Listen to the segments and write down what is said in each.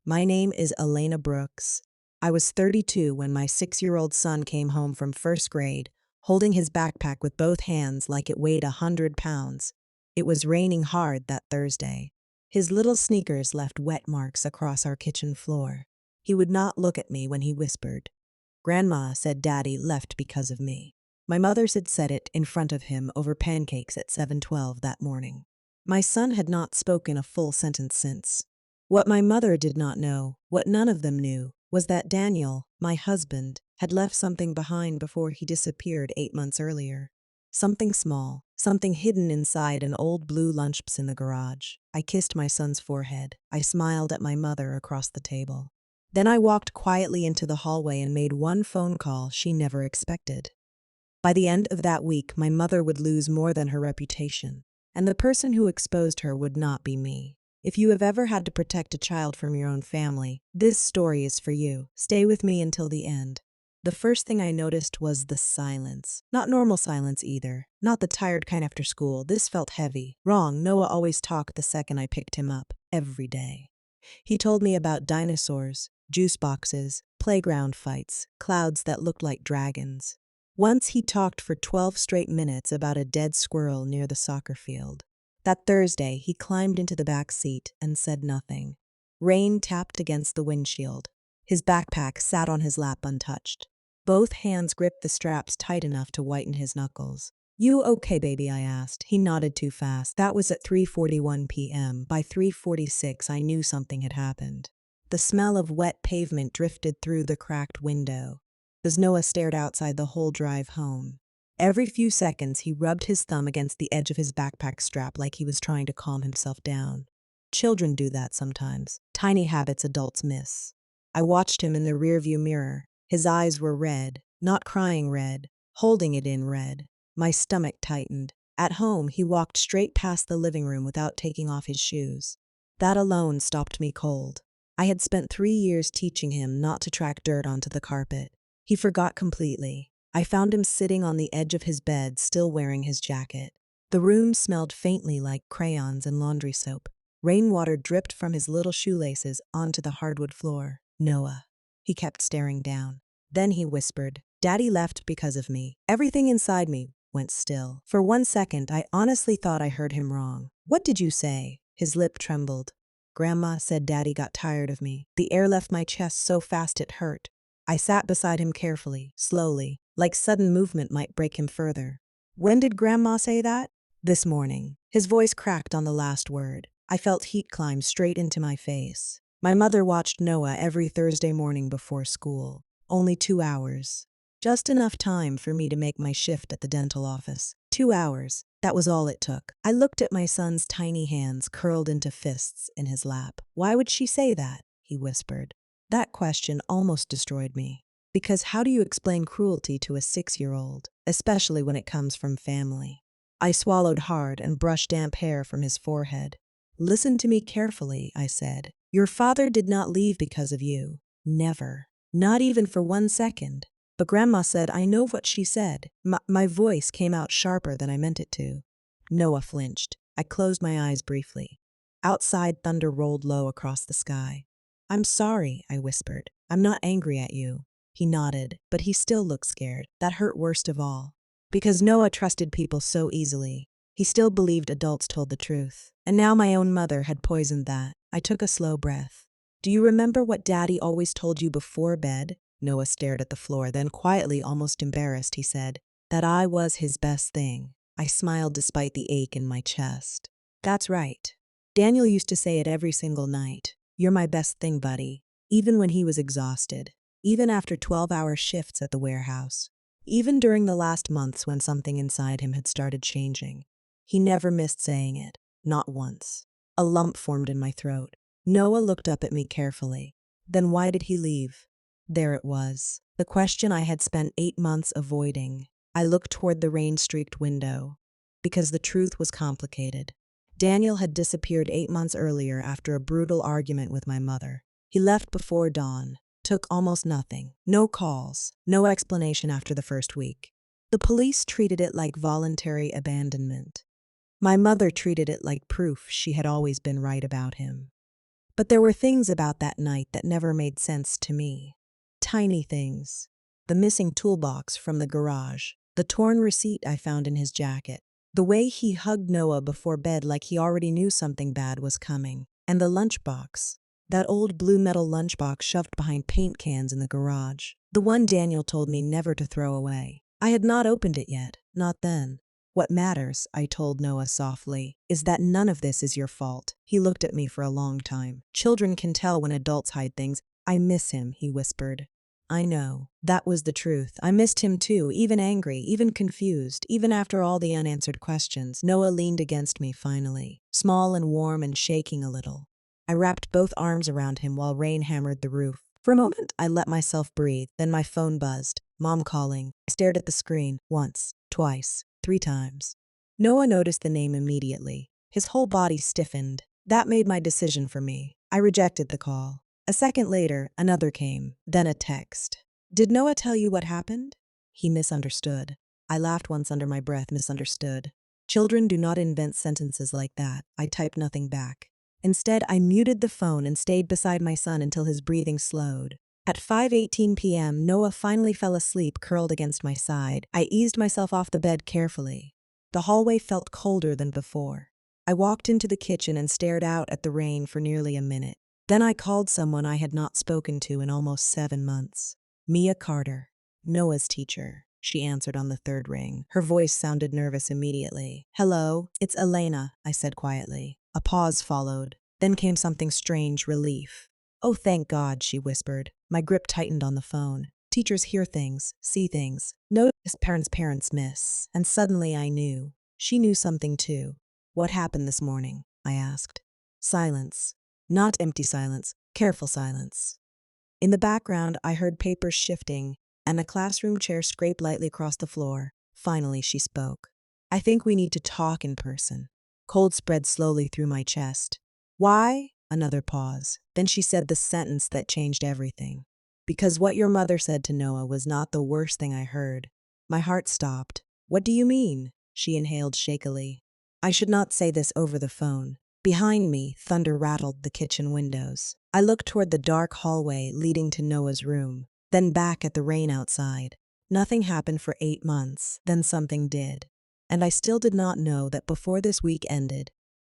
My name is Elena Brooks. I was 32 when my 6-year-old son came home from first grade, holding his backpack with both hands like it weighed 100 pounds. It was raining hard that Thursday. His little sneakers left wet marks across our kitchen floor. He would not look at me when he whispered. Grandma said Daddy left because of me. My mother had said it in front of him over pancakes at 7:12 that morning. My son had not spoken a full sentence since. What my mother did not know, what none of them knew, was that Daniel, my husband, had left something behind before he disappeared 8 months earlier. Something small, something hidden inside an old blue lunchbox in the garage. I kissed my son's forehead. I smiled at my mother across the table. Then I walked quietly into the hallway and made one phone call she never expected. By the end of that week, my mother would lose more than her reputation, and the person who exposed her would not be me. If you have ever had to protect a child from your own family, this story is for you. Stay with me until the end. The first thing I noticed was the silence. Not normal silence either. Not the tired kind after school. This felt heavy. Wrong. Noah always talked the second I picked him up. Every day. He told me about dinosaurs, juice boxes, playground fights, clouds that looked like dragons. Once he talked for 12 straight minutes about a dead squirrel near the soccer field. That Thursday, he climbed into the back seat and said nothing. Rain tapped against the windshield. His backpack sat on his lap untouched. Both hands gripped the straps tight enough to whiten his knuckles. "You okay, baby?" I asked. He nodded too fast. That was at 3:41 p.m. By 3:46, I knew something had happened. The smell of wet pavement drifted through the cracked window as Noah stared outside the whole drive home. Every few seconds, he rubbed his thumb against the edge of his backpack strap like he was trying to calm himself down. Children do that sometimes. Tiny habits adults miss. I watched him in the rearview mirror. His eyes were red, not crying red, holding it in red. My stomach tightened. At home, he walked straight past the living room without taking off his shoes. That alone stopped me cold. I had spent 3 years teaching him not to track dirt onto the carpet. He forgot completely. I found him sitting on the edge of his bed, still wearing his jacket. The room smelled faintly like crayons and laundry soap. Rainwater dripped from his little shoelaces onto the hardwood floor. "Noah." He kept staring down. Then he whispered, "Daddy left because of me." Everything inside me went still. For 1 second, I honestly thought I heard him wrong. "What did you say?" His lip trembled. "Grandma said Daddy got tired of me." The air left my chest so fast it hurt. I sat beside him carefully, slowly, like sudden movement might break him further. "When did Grandma say that?" "This morning." His voice cracked on the last word. I felt heat climb straight into my face. My mother watched Noah every Thursday morning before school. Only 2 hours. Just enough time for me to make my shift at the dental office. 2 hours. That was all it took. I looked at my son's tiny hands curled into fists in his lap. "Why would she say that?" he whispered. That question almost destroyed me. Because how do you explain cruelty to a 6-year-old, especially when it comes from family? I swallowed hard and brushed damp hair from his forehead. "Listen to me carefully," I said. "Your father did not leave because of you. Never. Not even for 1 second. But Grandma said, I know what she said." My voice came out sharper than I meant it to. Noah flinched. I closed my eyes briefly. Outside, thunder rolled low across the sky. "I'm sorry," I whispered. "I'm not angry at you." He nodded, but he still looked scared. That hurt worst of all. Because Noah trusted people so easily. He still believed adults told the truth. And now my own mother had poisoned that. I took a slow breath. "Do you remember what Daddy always told you before bed?" Noah stared at the floor, then quietly, almost embarrassed, he said, "That I was his best thing." I smiled despite the ache in my chest. "That's right. Daniel used to say it every single night. 'You're my best thing, buddy.' Even when he was exhausted. Even after 12-hour shifts at the warehouse. Even during the last months when something inside him had started changing. He never missed saying it. Not once." A lump formed in my throat. Noah looked up at me carefully. "Then why did he leave?" There it was. The question I had spent 8 months avoiding. I looked toward the rain-streaked window. Because the truth was complicated. Daniel had disappeared 8 months earlier after a brutal argument with my mother. He left before dawn. Took almost nothing. No calls. No explanation after the first week. The police treated it like voluntary abandonment. My mother treated it like proof she had always been right about him. But there were things about that night that never made sense to me. Tiny things. The missing toolbox from the garage. The torn receipt I found in his jacket. The way he hugged Noah before bed like he already knew something bad was coming. And the lunchbox. That old blue metal lunchbox shoved behind paint cans in the garage. The one Daniel told me never to throw away. I had not opened it yet, not then. What matters, I told Noah softly, is that none of this is your fault. He looked at me for a long time. Children can tell when adults hide things. I miss him, he whispered. I know. That was the truth. I missed him too, even angry, even confused, even after all the unanswered questions. Noah leaned against me finally, small and warm and shaking a little. I wrapped both arms around him while rain hammered the roof. For a moment, I let myself breathe. Then my phone buzzed. Mom calling. I stared at the screen. Once, twice, 3 times. Noah noticed the name immediately. His whole body stiffened. That made my decision for me. I rejected the call. A second later, another came. Then a text. Did Noah tell you what happened? He misunderstood. I laughed once under my breath. Misunderstood. Children do not invent sentences like that. I typed nothing back. Instead, I muted the phone and stayed beside my son until his breathing slowed. At 5:18 p.m., Noah finally fell asleep, curled against my side. I eased myself off the bed carefully. The hallway felt colder than before. I walked into the kitchen and stared out at the rain for nearly a minute. Then I called someone I had not spoken to in almost 7 months. Mia Carter, Noah's teacher. She answered on the 3rd ring. Her voice sounded nervous immediately. Hello, it's Elena, I said quietly. A pause followed. Then came something strange, relief. Oh, thank God, she whispered. My grip tightened on the phone. Teachers hear things, see things. Notice parents miss. And suddenly I knew. She knew something too. What happened this morning? I asked. Silence. Not empty silence, careful silence. In the background, I heard papers shifting, and a classroom chair scraped lightly across the floor. Finally, she spoke. I think we need to talk in person. Cold spread slowly through my chest. Why? Another pause. Then she said the sentence that changed everything. Because what your mother said to Noah was not the worst thing I heard. My heart stopped. What do you mean? She inhaled shakily. I should not say this over the phone. Behind me, thunder rattled the kitchen windows. I looked toward the dark hallway leading to Noah's room, then back at the rain outside. Nothing happened for 8 months, then something did. And I still did not know that before this week ended,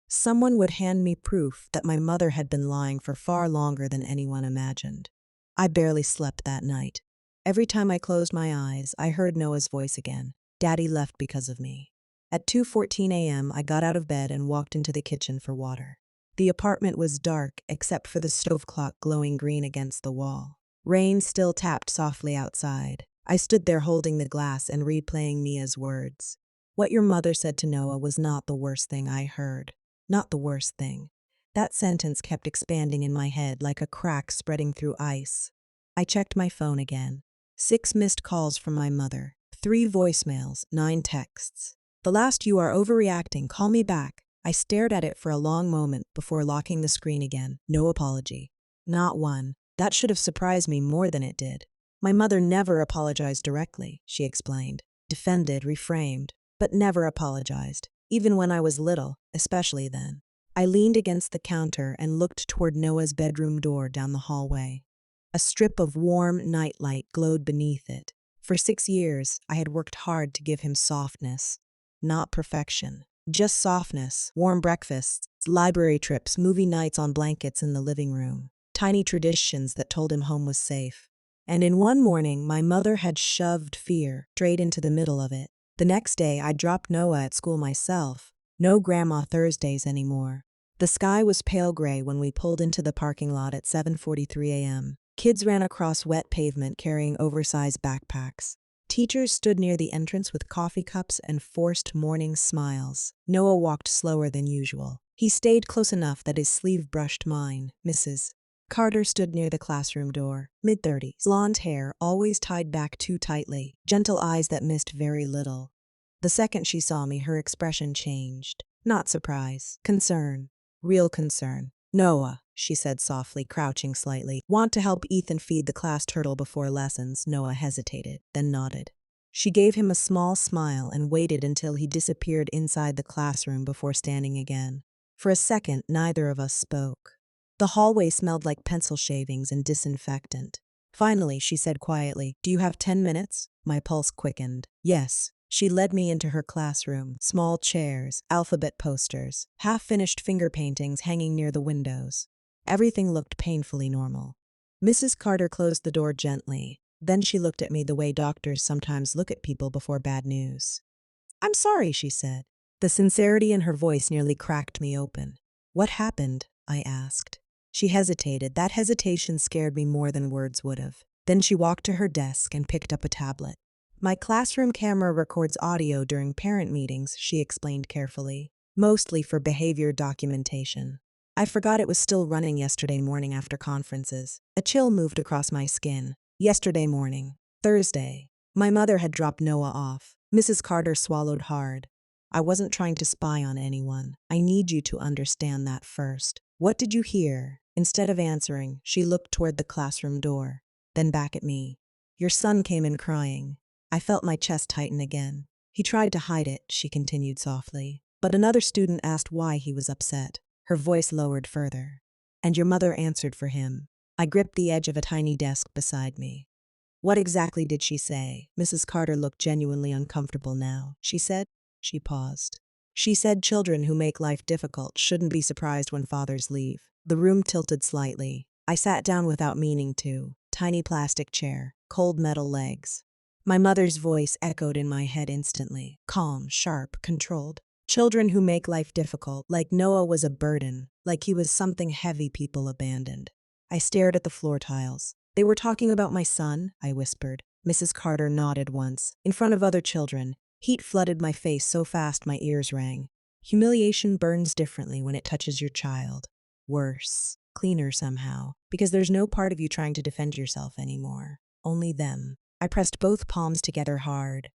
someone would hand me proof that my mother had been lying for far longer than anyone imagined. I barely slept that night. Every time I closed my eyes, I heard Noah's voice again. Daddy left because of me. At 2:14 a.m., I got out of bed and walked into the kitchen for water. The apartment was dark except for the stove clock glowing green against the wall. Rain still tapped softly outside. I stood there holding the glass and replaying Mia's words. What your mother said to Noah was not the worst thing I heard. Not the worst thing. That sentence kept expanding in my head like a crack spreading through ice. I checked my phone again. 6 missed calls from my mother. 3 voicemails, 9 texts. The last, you are overreacting, call me back. I stared at it for a long moment before locking the screen again. No apology. Not one. That should have surprised me more than it did. My mother never apologized directly, she explained. Defended, reframed, but never apologized. Even when I was little, especially then. I leaned against the counter and looked toward Noah's bedroom door down the hallway. A strip of warm nightlight glowed beneath it. For 6 years, I had worked hard to give him softness. Not perfection, just softness, warm breakfasts, library trips, movie nights on blankets in the living room, tiny traditions that told him home was safe. And in one morning, my mother had shoved fear straight into the middle of it. The next day, I dropped Noah at school myself. No Grandma Thursdays anymore. The sky was pale gray when we pulled into the parking lot at 7:43 a.m. Kids ran across wet pavement carrying oversized backpacks. Teachers stood near the entrance with coffee cups and forced morning smiles. Noah walked slower than usual. He stayed close enough that his sleeve brushed mine. Mrs. Carter stood near the classroom door. Mid-30s, blonde hair, always tied back too tightly, gentle eyes that missed very little. The second she saw me, her expression changed. Not surprise, concern, real concern. Noah, she said softly, crouching slightly. Want to help Ethan feed the class turtle before lessons. Noah hesitated, then nodded. She gave him a small smile and waited until he disappeared inside the classroom before standing again. For a second, neither of us spoke. The hallway smelled like pencil shavings and disinfectant. Finally, she said quietly, "Do you have 10 minutes?" My pulse quickened. Yes. She led me into her classroom. Small chairs, alphabet posters, half-finished finger paintings hanging near the windows. Everything looked painfully normal. Mrs. Carter closed the door gently. Then she looked at me the way doctors sometimes look at people before bad news. "I'm sorry," she said. The sincerity in her voice nearly cracked me open. "What happened?" I asked. She hesitated. That hesitation scared me more than words would have. Then she walked to her desk and picked up a tablet. "My classroom camera records audio during parent meetings," she explained carefully, "mostly for behavior documentation. I forgot it was still running yesterday morning after conferences." A chill moved across my skin. Yesterday morning. Thursday. My mother had dropped Noah off. Mrs. Carter swallowed hard. "I wasn't trying to spy on anyone. I need you to understand that first. What did you hear?" Instead of answering, she looked toward the classroom door, then back at me. "Your son came in crying." I felt my chest tighten again. "He tried to hide it," she continued softly. "But another student asked why he was upset." Her voice lowered further. "And your mother answered for him." I gripped the edge of a tiny desk beside me. "What exactly did she say?" Mrs. Carter looked genuinely uncomfortable now. "She said—" She paused. "She said children who make life difficult shouldn't be surprised when fathers leave." The room tilted slightly. I sat down without meaning to. Tiny plastic chair, cold metal legs. My mother's voice echoed in my head instantly. Calm, sharp, controlled. Children who make life difficult, like Noah was a burden, like he was something heavy people abandoned. I stared at the floor tiles. "They were talking about my son?" I whispered. Mrs. Carter nodded once. "In front of other children." Heat flooded my face so fast my ears rang. Humiliation burns differently when it touches your child. Worse. Cleaner somehow. Because there's no part of you trying to defend yourself anymore. Only them. I pressed both palms together hard.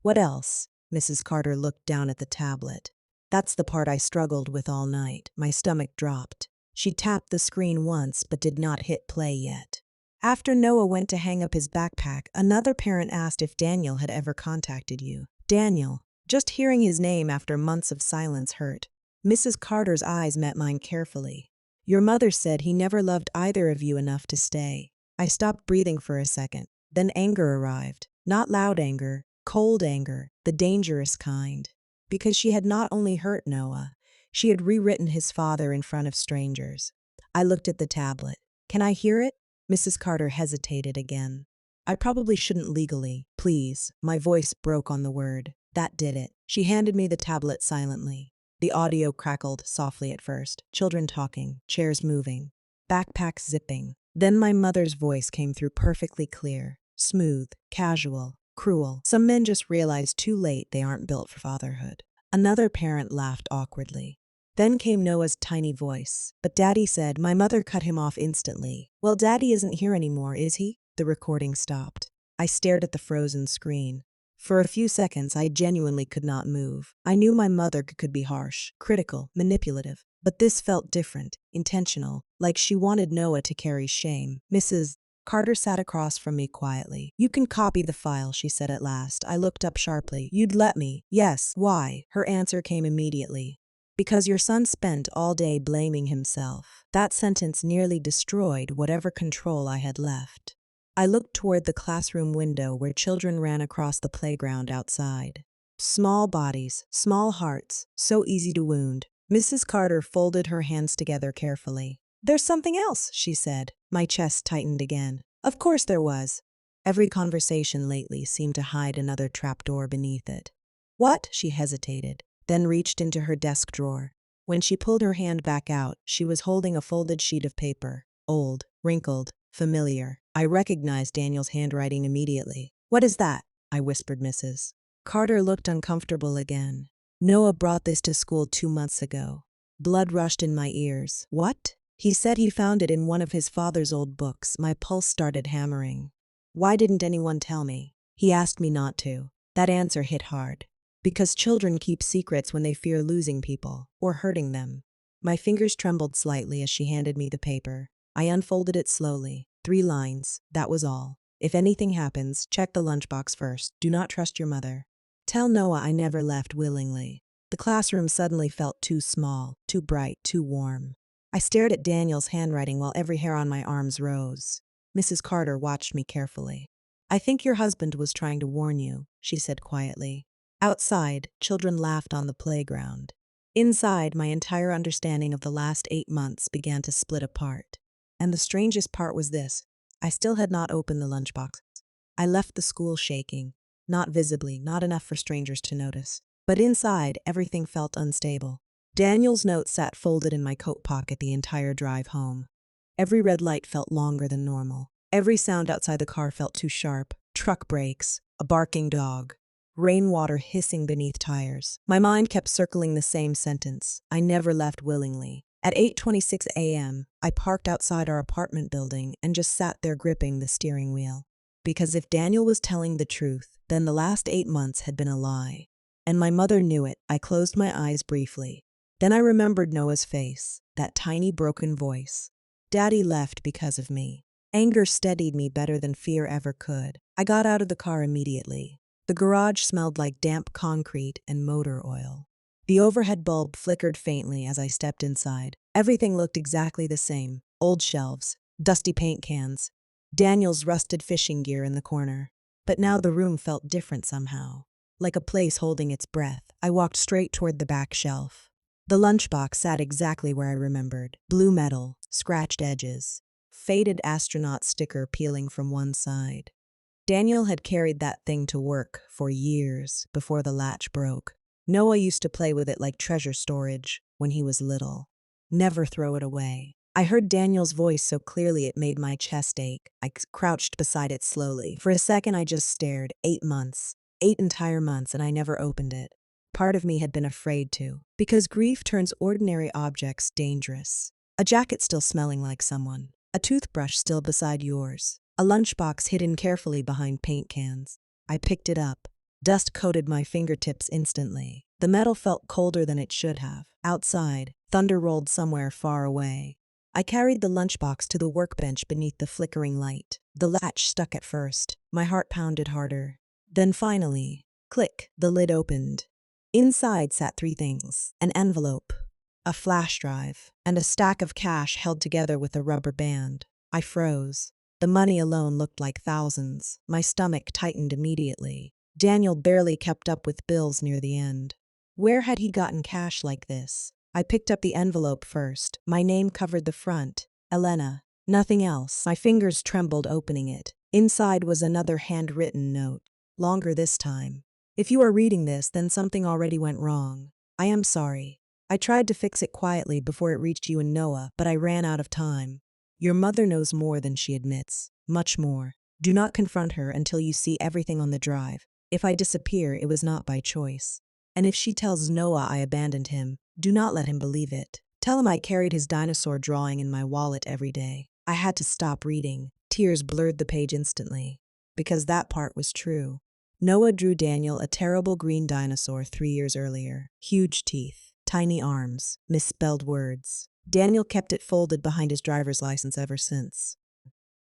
"What else?" Mrs. Carter looked down at the tablet. "That's the part I struggled with all night." My stomach dropped. She tapped the screen once but did not hit play yet. "After Noah went to hang up his backpack, another parent asked if Daniel had ever contacted you." Daniel. Just hearing his name after months of silence hurt. Mrs. Carter's eyes met mine carefully. "Your mother said he never loved either of you enough to stay." I stopped breathing for a second. Then anger arrived. Not loud anger, cold anger, the dangerous kind. Because she had not only hurt Noah, she had rewritten his father in front of strangers. I looked at the tablet. "Can I hear it?" Mrs. Carter hesitated again. "I probably shouldn't legally." "Please." My voice broke on the word. That did it. She handed me the tablet silently. The audio crackled softly at first. Children talking, chairs moving, backpacks zipping. Then my mother's voice came through perfectly clear, smooth, casual, cruel. "Some men just realize too late they aren't built for fatherhood." Another parent laughed awkwardly. Then came Noah's tiny voice. "But Daddy said—" My mother cut him off instantly. "Well, Daddy isn't here anymore, is he?" The recording stopped. I stared at the frozen screen. For a few seconds, I genuinely could not move. I knew my mother could be harsh, critical, manipulative. But this felt different, intentional, like she wanted Noah to carry shame. Mrs. Carter sat across from me quietly. "You can copy the file," she said at last. I looked up sharply. "You'd let me?" "Yes." "Why?" Her answer came immediately. "Because your son spent all day blaming himself." That sentence nearly destroyed whatever control I had left. I looked toward the classroom window where children ran across the playground outside. Small bodies, small hearts, so easy to wound. Mrs. Carter folded her hands together carefully. "There's something else," she said. My chest tightened again. Of course there was. Every conversation lately seemed to hide another trapdoor beneath it. "What?" She hesitated, then reached into her desk drawer. When she pulled her hand back out, she was holding a folded sheet of paper. Old, wrinkled, familiar. I recognized Daniel's handwriting immediately. "What is that?" I whispered Mrs. Carter looked uncomfortable again. "Noah brought this to school 2 months ago." Blood rushed in my ears. "What?" "He said he found it in one of his father's old books." My pulse started hammering. "Why didn't anyone tell me?" "He asked me not to." That answer hit hard. Because children keep secrets when they fear losing people or hurting them. My fingers trembled slightly as she handed me the paper. I unfolded it slowly. 3 lines, that was all. "If anything happens, check the lunchbox first. Do not trust your mother. Tell Noah I never left willingly." The classroom suddenly felt too small, too bright, too warm. I stared at Daniel's handwriting while every hair on my arms rose. Mrs. Carter watched me carefully. "I think your husband was trying to warn you," she said quietly. Outside, children laughed on the playground. Inside, my entire understanding of the last 8 months began to split apart. And the strangest part was this: I still had not opened the lunchbox. I left the school shaking, not visibly, not enough for strangers to notice. But inside, everything felt unstable. Daniel's note sat folded in my coat pocket the entire drive home. Every red light felt longer than normal. Every sound outside the car felt too sharp. Truck brakes, a barking dog, rainwater hissing beneath tires. My mind kept circling the same sentence: I never left willingly. At 8:26 a.m., I parked outside our apartment building and just sat there gripping the steering wheel. Because if Daniel was telling the truth, then the last 8 months had been a lie. And my mother knew it. I closed my eyes briefly. Then I remembered Noah's face, that tiny broken voice. Daddy left because of me. Anger steadied me better than fear ever could. I got out of the car immediately. The garage smelled like damp concrete and motor oil. The overhead bulb flickered faintly as I stepped inside. Everything looked exactly the same: old shelves, dusty paint cans, Daniel's rusted fishing gear in the corner. But now the room felt different somehow, like a place holding its breath. I walked straight toward the back shelf. The lunchbox sat exactly where I remembered: blue metal, scratched edges, faded astronaut sticker peeling from one side. Daniel had carried that thing to work for years before the latch broke. Noah used to play with it like treasure storage when he was little. Never throw it away. I heard Daniel's voice so clearly it made my chest ache. I crouched beside it slowly. For a second I just stared. 8 months. 8 entire months, and I never opened it. Part of me had been afraid to, because grief turns ordinary objects dangerous. A jacket still smelling like someone. A toothbrush still beside yours. A lunchbox hidden carefully behind paint cans. I picked it up. Dust coated my fingertips instantly. The metal felt colder than it should have. Outside, thunder rolled somewhere far away. I carried the lunchbox to the workbench beneath the flickering light. The latch stuck at first. My heart pounded harder. Then finally, click, the lid opened. Inside sat 3 things: an envelope, a flash drive, and a stack of cash held together with a rubber band. I froze. The money alone looked like thousands. My stomach tightened immediately. Daniel barely kept up with bills near the end. Where had he gotten cash like this? I picked up the envelope first. My name covered the front: Elena. Nothing else. My fingers trembled opening it. Inside was another handwritten note, longer this time. If you are reading this, then something already went wrong. I am sorry. I tried to fix it quietly before it reached you and Noah, but I ran out of time. Your mother knows more than she admits. Much more. Do not confront her until you see everything on the drive. If I disappear, it was not by choice. And if she tells Noah I abandoned him, do not let him believe it. Tell him I carried his dinosaur drawing in my wallet every day. I had to stop reading. Tears blurred the page instantly. Because that part was true. Noah drew Daniel a terrible green dinosaur 3 years earlier. Huge teeth, tiny arms, misspelled words. Daniel kept it folded behind his driver's license ever since.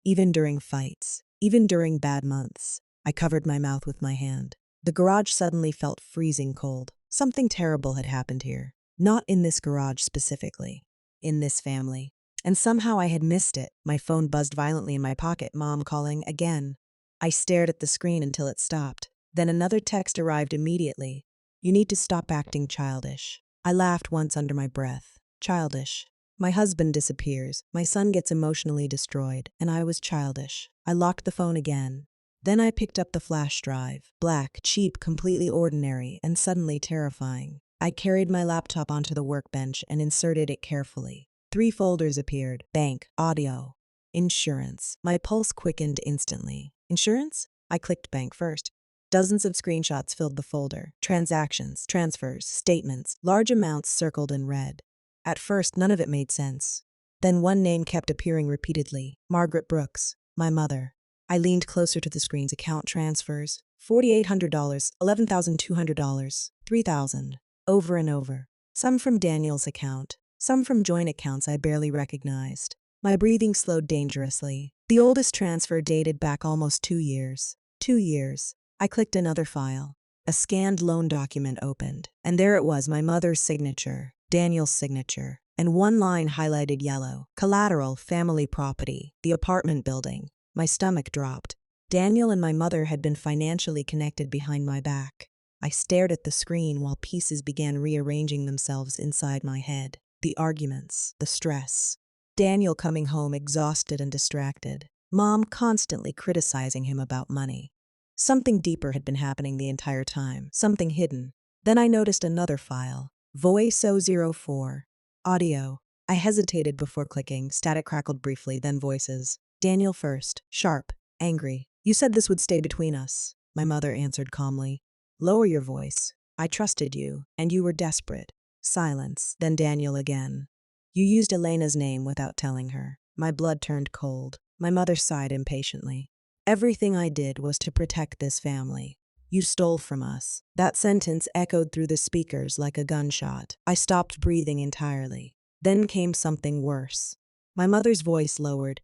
Even during fights, even during bad months, I covered my mouth with my hand. The garage suddenly felt freezing cold. Something terrible had happened here. Not in this garage specifically. In this family. And somehow I had missed it. My phone buzzed violently in my pocket, Mom calling again. I stared at the screen until it stopped. Then another text arrived immediately. You need to stop acting childish. I laughed once under my breath. Childish. My husband disappears. My son gets emotionally destroyed. And I was childish. I locked the phone again. Then I picked up the flash drive. Black, cheap, completely ordinary, and suddenly terrifying. I carried my laptop onto the workbench and inserted it carefully. 3 folders appeared: bank, audio, insurance. My pulse quickened instantly. Insurance? I clicked bank first. Dozens of screenshots filled the folder. Transactions, transfers, statements, large amounts circled in red. At first, none of it made sense. Then one name kept appearing repeatedly: Margaret Brooks, my mother. I leaned closer to the screen's account transfers. $4,800, $11,200, $3,000. Over and over. Some from Daniel's account. Some from joint accounts I barely recognized. My breathing slowed dangerously. The oldest transfer dated back almost 2 years. 2 years. I clicked another file. A scanned loan document opened. And there it was, my mother's signature. Daniel's signature. and one line highlighted yellow. Collateral, family property, the apartment building. My stomach dropped. Daniel and my mother had been financially connected behind my back. I stared at the screen while pieces began rearranging themselves inside my head. The arguments, the stress. Daniel coming home exhausted and distracted. Mom constantly criticizing him about money. Something deeper had been happening the entire time, something hidden. Then I noticed another file. Voice 004. Audio. I hesitated before clicking. Static crackled briefly, then voices. Daniel first. Sharp. Angry. You said this would stay between us. My mother answered calmly. Lower your voice. I trusted you, and you were desperate. Silence. Then Daniel again. You used Elena's name without telling her. My blood turned cold. My mother sighed impatiently. Everything I did was to protect this family. You stole from us. That sentence echoed through the speakers like a gunshot. I stopped breathing entirely. Then came something worse. My mother's voice lowered.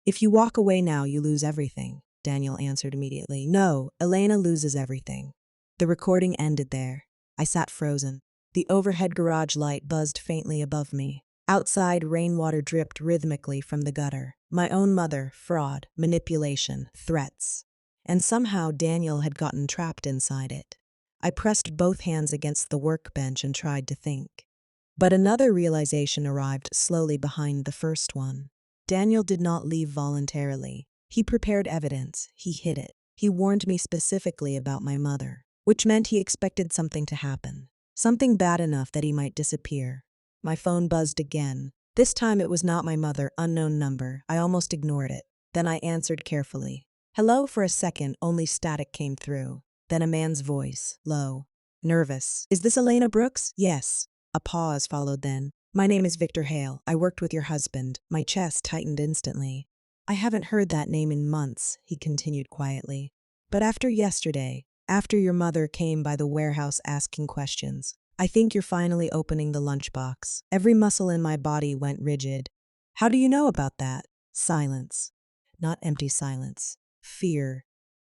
If you walk away now, you lose everything. Daniel answered immediately. No, Elena loses everything. The recording ended there. I sat frozen. The overhead garage light buzzed faintly above me. Outside, rainwater dripped rhythmically from the gutter. My own mother, fraud, manipulation, threats. And somehow Daniel had gotten trapped inside it. I pressed both hands against the workbench and tried to think. But another realization arrived slowly behind the first one. Daniel did not leave voluntarily. He prepared evidence. He hid it. He warned me specifically about my mother, which meant he expected something to happen. Something bad enough that he might disappear. My phone buzzed again. This time it was not my mother, unknown number. I almost ignored it. Then I answered carefully. Hello. For a second, only static came through. Then a man's voice, low, nervous. Is this Elena Brooks? Yes. A pause followed then. My name is Victor Hale. I worked with your husband. My chest tightened instantly. I haven't heard that name in months, he continued quietly. But after yesterday, after your mother came by the warehouse asking questions, I think you're finally opening the lunchbox. Every muscle in my body went rigid. How do you know about that? Silence. Not empty silence. Fear.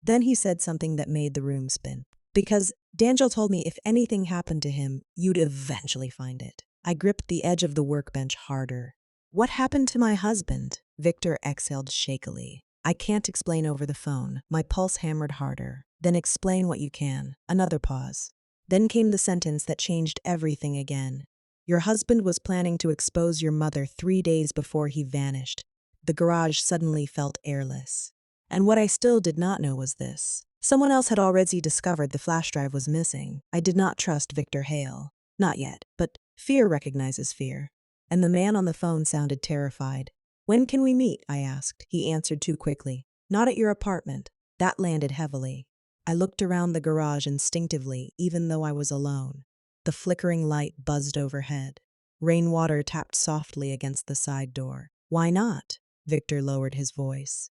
Then he said something that made the room spin. Because Daniel told me if anything happened to him, you'd eventually find it. I gripped the edge of the workbench harder. What happened to my husband? Victor exhaled shakily. I can't explain over the phone. My pulse hammered harder. Then explain what you can. Another pause. Then came the sentence that changed everything again. Your husband was planning to expose your mother 3 days before he vanished. The garage suddenly felt airless. And what I still did not know was this. Someone else had already discovered the flash drive was missing. I did not trust Victor Hale. Not yet, but fear recognizes fear. And the man on the phone sounded terrified. When can we meet? I asked. He answered too quickly. Not at your apartment. That landed heavily. I looked around the garage instinctively, even though I was alone. The flickering light buzzed overhead. Rainwater tapped softly against the side door. Why not? Victor lowered his voice.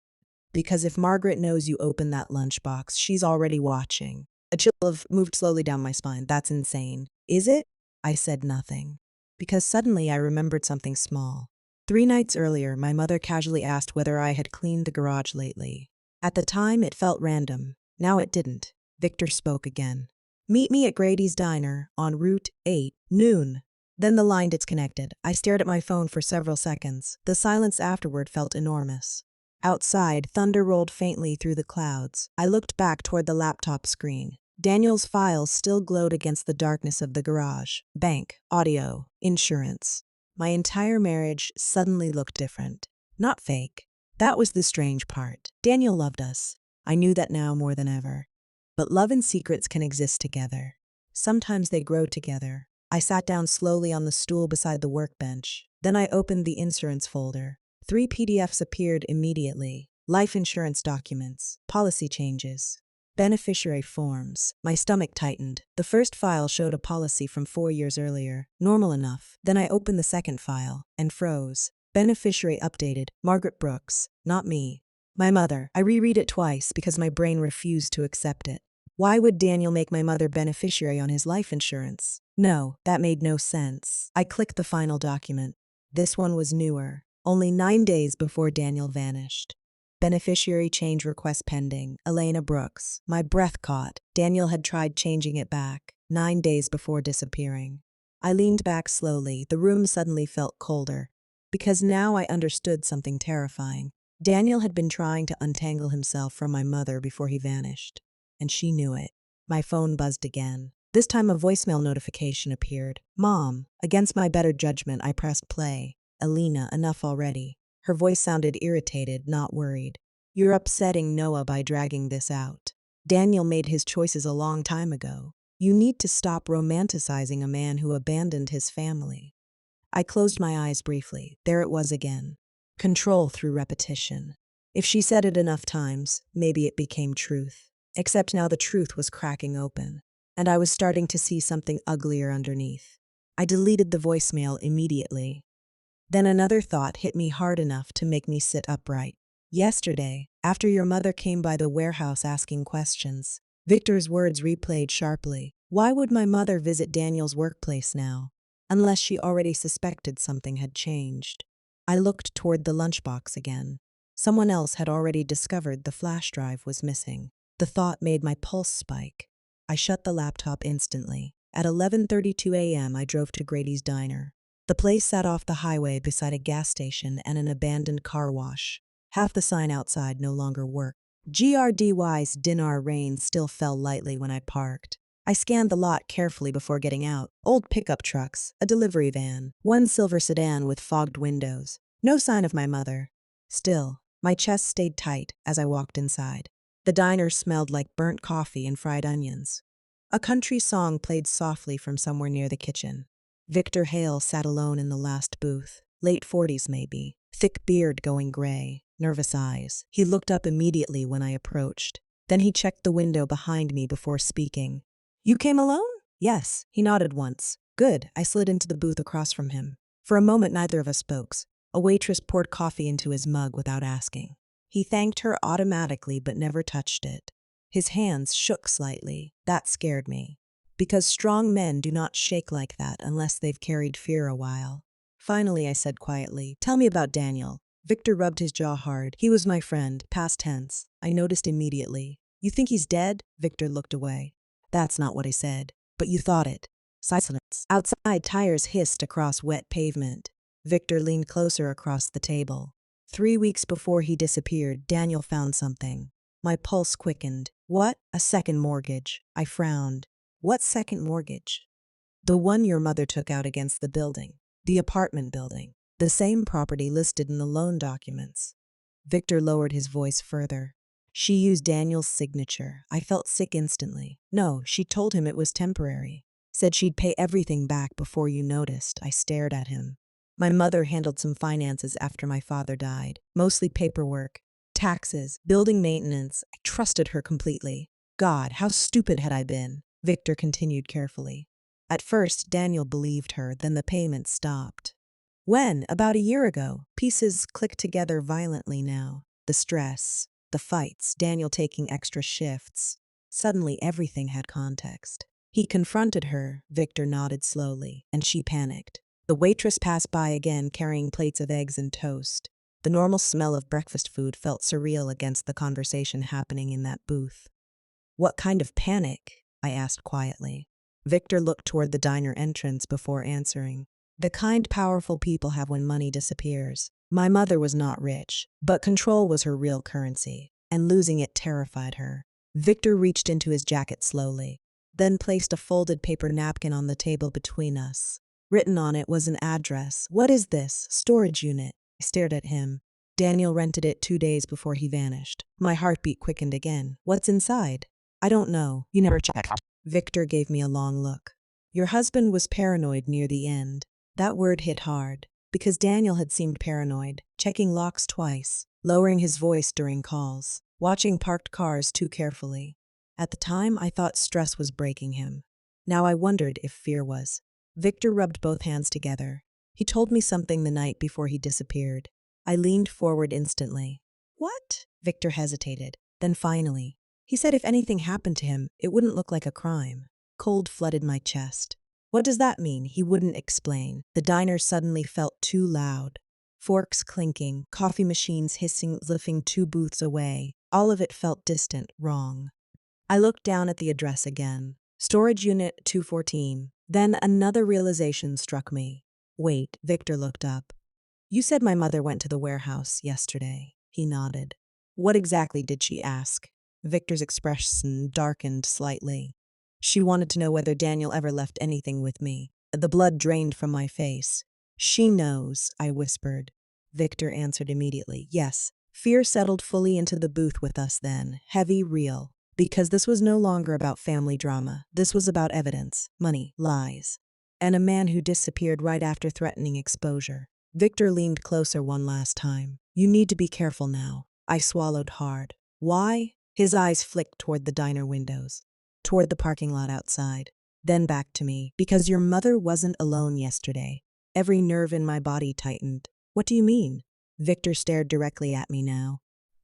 Because if Margaret knows you opened that lunchbox, she's already watching. A chill moved slowly down my spine. That's insane. Is it? I said nothing. Because suddenly I remembered something small. 3 nights earlier, my mother casually asked whether I had cleaned the garage lately. At the time, it felt random. Now it didn't. Victor spoke again. Meet me at Grady's Diner on Route 8, noon. Then the line disconnected. I stared at my phone for several seconds. The silence afterward felt enormous. Outside, thunder rolled faintly through the clouds. I looked back toward the laptop screen. Daniel's files still glowed against the darkness of the garage. Bank, audio, insurance. My entire marriage suddenly looked different. Not fake. That was the strange part. Daniel loved us. I knew that now more than ever. But love and secrets can exist together. Sometimes they grow together. I sat down slowly on the stool beside the workbench. Then I opened the insurance folder. 3 PDFs appeared immediately. Life insurance documents, policy changes, beneficiary forms. My stomach tightened. The first file showed a policy from 4 years earlier. Normal enough. Then I opened the second file and froze. Beneficiary updated. Margaret Brooks. Not me. My mother. I reread it twice because my brain refused to accept it. Why would Daniel make my mother beneficiary on his life insurance? No, that made no sense. I clicked the final document. This one was newer. Only 9 days before Daniel vanished. Beneficiary change request pending. Elena Brooks. My breath caught. Daniel had tried changing it back 9 days before disappearing. I leaned back slowly. The room suddenly felt colder, because now I understood something terrifying. Daniel had been trying to untangle himself from my mother before he vanished, and she knew it. My phone buzzed again. This time a voicemail notification appeared. Mom. Against my better judgment, I pressed play. Alina, enough already. Her voice sounded irritated, not worried. You're upsetting Noah by dragging this out. Daniel made his choices a long time ago. You need to stop romanticizing a man who abandoned his family. I closed my eyes briefly. There it was again. Control through repetition. If she said it enough times, maybe it became truth. Except now the truth was cracking open, and I was starting to see something uglier underneath. I deleted the voicemail immediately. Then another thought hit me hard enough to make me sit upright. Yesterday, after your mother came by the warehouse asking questions, Victor's words replayed sharply. Why would my mother visit Daniel's workplace now? Unless she already suspected something had changed. I looked toward the lunchbox again. Someone else had already discovered the flash drive was missing. The thought made my pulse spike. I shut the laptop instantly. At 11:32 a.m., I drove to Grady's Diner. The place sat off the highway beside a gas station and an abandoned car wash. Half the sign outside no longer worked. GRDY's dinar rain still fell lightly when I parked. I scanned the lot carefully before getting out. Old pickup trucks, a delivery van, one silver sedan with fogged windows. No sign of my mother. Still, my chest stayed tight as I walked inside. The diner smelled like burnt coffee and fried onions. A country song played softly from somewhere near the kitchen. Victor Hale sat alone in the last booth. Late 40s maybe. Thick beard going gray. Nervous eyes. He looked up immediately when I approached. Then he checked the window behind me before speaking. You came alone? Yes. He nodded once. Good. I slid into the booth across from him. For a moment neither of us spoke. A waitress poured coffee into his mug without asking. He thanked her automatically but never touched it. His hands shook slightly. That scared me. Because strong men do not shake like that unless they've carried fear a while. Finally, I said quietly, tell me about Daniel. Victor rubbed his jaw hard. He was my friend, past tense. I noticed immediately. You think he's dead? Victor looked away. That's not what I said. But you thought it. Silence. Outside, tires hissed across wet pavement. Victor leaned closer across the table. 3 weeks before he disappeared, Daniel found something. My pulse quickened. What? A second mortgage. I frowned. What second mortgage? The one your mother took out against the building. The apartment building. The same property listed in the loan documents. Victor lowered his voice further. She used Daniel's signature. I felt sick instantly. No, she told him it was temporary. Said she'd pay everything back before you noticed. I stared at him. My mother handled some finances after my father died. Mostly paperwork, taxes, building maintenance. I trusted her completely. God, how stupid had I been? Victor continued carefully. At first, Daniel believed her, then the payments stopped. When, about a year ago, pieces clicked together violently now. The stress, the fights, Daniel taking extra shifts. Suddenly everything had context. He confronted her, Victor nodded slowly, and she panicked. The waitress passed by again carrying plates of eggs and toast. The normal smell of breakfast food felt surreal against the conversation happening in that booth. What kind of panic? I asked quietly. Victor looked toward the diner entrance before answering. The kind powerful people have when money disappears. My mother was not rich, but control was her real currency, and losing it terrified her. Victor reached into his jacket slowly, then placed a folded paper napkin on the table between us. Written on it was an address. What is this? Storage unit. I stared at him. Daniel rented it 2 days before he vanished. My heartbeat quickened again. What's inside? I don't know. You never checked. Victor gave me a long look. Your husband was paranoid near the end. That word hit hard, because Daniel had seemed paranoid, checking locks twice, lowering his voice during calls, watching parked cars too carefully. At the time, I thought stress was breaking him. Now I wondered if fear was. Victor rubbed both hands together. He told me something the night before he disappeared. I leaned forward instantly. What? Victor hesitated. Then finally, he said if anything happened to him, it wouldn't look like a crime. Cold flooded my chest. What does that mean? He wouldn't explain. The diner suddenly felt too loud. Forks clinking, coffee machines hissing, lifting 2 booths away. All of it felt distant, wrong. I looked down at the address again. Storage Unit 214. Then another realization struck me. Wait, Victor looked up. You said my mother went to the warehouse yesterday. He nodded. What exactly did she ask? Victor's expression darkened slightly. She wanted to know whether Daniel ever left anything with me. The blood drained from my face. She knows, I whispered. Victor answered immediately, yes. Fear settled fully into the booth with us then, heavy, real. Because this was no longer about family drama. This was about evidence, money, lies, and a man who disappeared right after threatening exposure. Victor leaned closer one last time. You need to be careful now. I swallowed hard. Why? His eyes flicked toward the diner windows, toward the parking lot outside, then back to me. Because your mother wasn't alone yesterday. Every nerve in my body tightened. What do you mean? Victor stared directly at me now.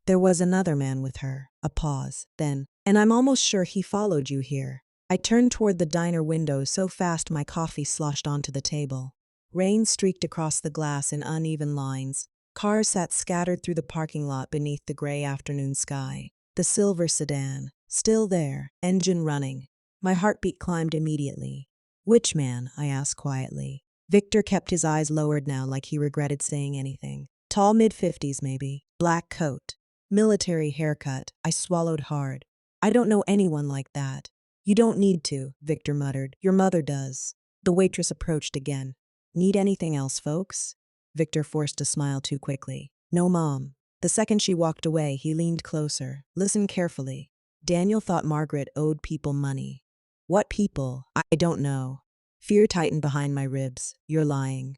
There was another man with her. A pause, then, and I'm almost sure he followed you here. I turned toward the diner window so fast my coffee sloshed onto the table. Rain streaked across the glass in uneven lines. Cars sat scattered through the parking lot beneath the gray afternoon sky. The silver sedan, still there, engine running. My heartbeat climbed immediately. Which man? I asked quietly. Victor kept his eyes lowered now like he regretted saying anything. Tall mid-50s maybe. Black coat. Military haircut. I swallowed hard. I don't know anyone like that. You don't need to, Victor muttered. Your mother does. The waitress approached again. Need anything else, folks? Victor forced a smile too quickly. No, Mom. The second she walked away, he leaned closer. Listen carefully. Daniel thought Margaret owed people money. What people? I don't know. Fear tightened behind my ribs. You're lying.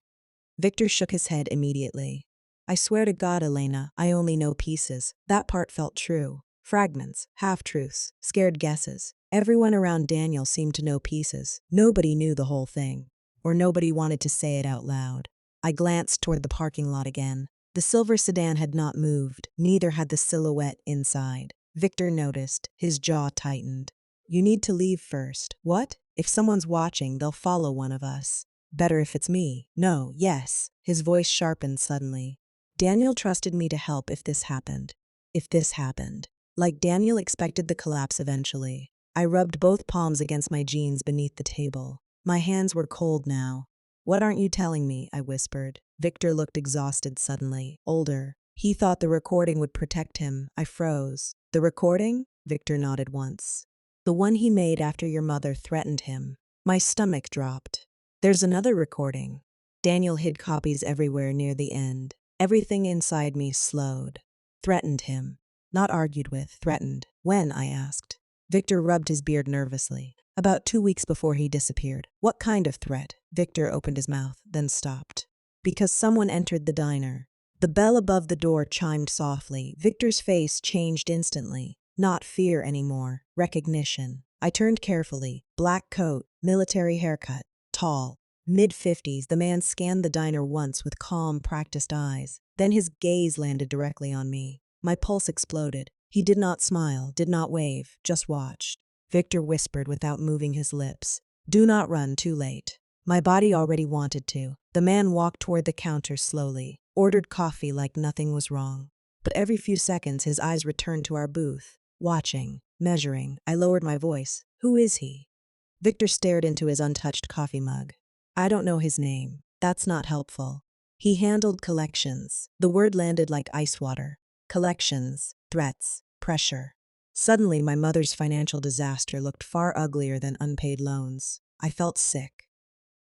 Victor shook his head immediately. I swear to God, Elena, I only know pieces. That part felt true. Fragments, half-truths, scared guesses. Everyone around Daniel seemed to know pieces. Nobody knew the whole thing. Or nobody wanted to say it out loud. I glanced toward the parking lot again. The silver sedan had not moved, neither had the silhouette inside. Victor noticed. His jaw tightened. You need to leave first. What? If someone's watching, they'll follow one of us. Better if it's me. No, yes. His voice sharpened suddenly. Daniel trusted me to help if this happened. If this happened. Like Daniel expected the collapse eventually. I rubbed both palms against my jeans beneath the table. My hands were cold now. What aren't you telling me? I whispered. Victor looked exhausted suddenly, older. He thought the recording would protect him. I froze. The recording? Victor nodded once. The one he made after your mother threatened him. My stomach dropped. There's another recording. Daniel hid copies everywhere near the end. Everything inside me slowed. Threatened him. Not argued with, threatened. When? I asked. Victor rubbed his beard nervously. About 2 weeks before he disappeared. What kind of threat? Victor opened his mouth, then stopped. Because someone entered the diner. The bell above the door chimed softly. Victor's face changed instantly. Not fear anymore. Recognition. I turned carefully. Black coat, military haircut, tall. Mid-50s, the man scanned the diner once with calm, practiced eyes. Then his gaze landed directly on me. My pulse exploded. He did not smile, did not wave, just watched. Victor whispered without moving his lips. Do not run, too late. My body already wanted to. The man walked toward the counter slowly, ordered coffee like nothing was wrong. But every few seconds his eyes returned to our booth, watching, measuring. I lowered my voice. Who is he? Victor stared into his untouched coffee mug. I don't know his name. That's not helpful. He handled collections. The word landed like ice water. Collections, threats, pressure. Suddenly, my mother's financial disaster looked far uglier than unpaid loans. I felt sick.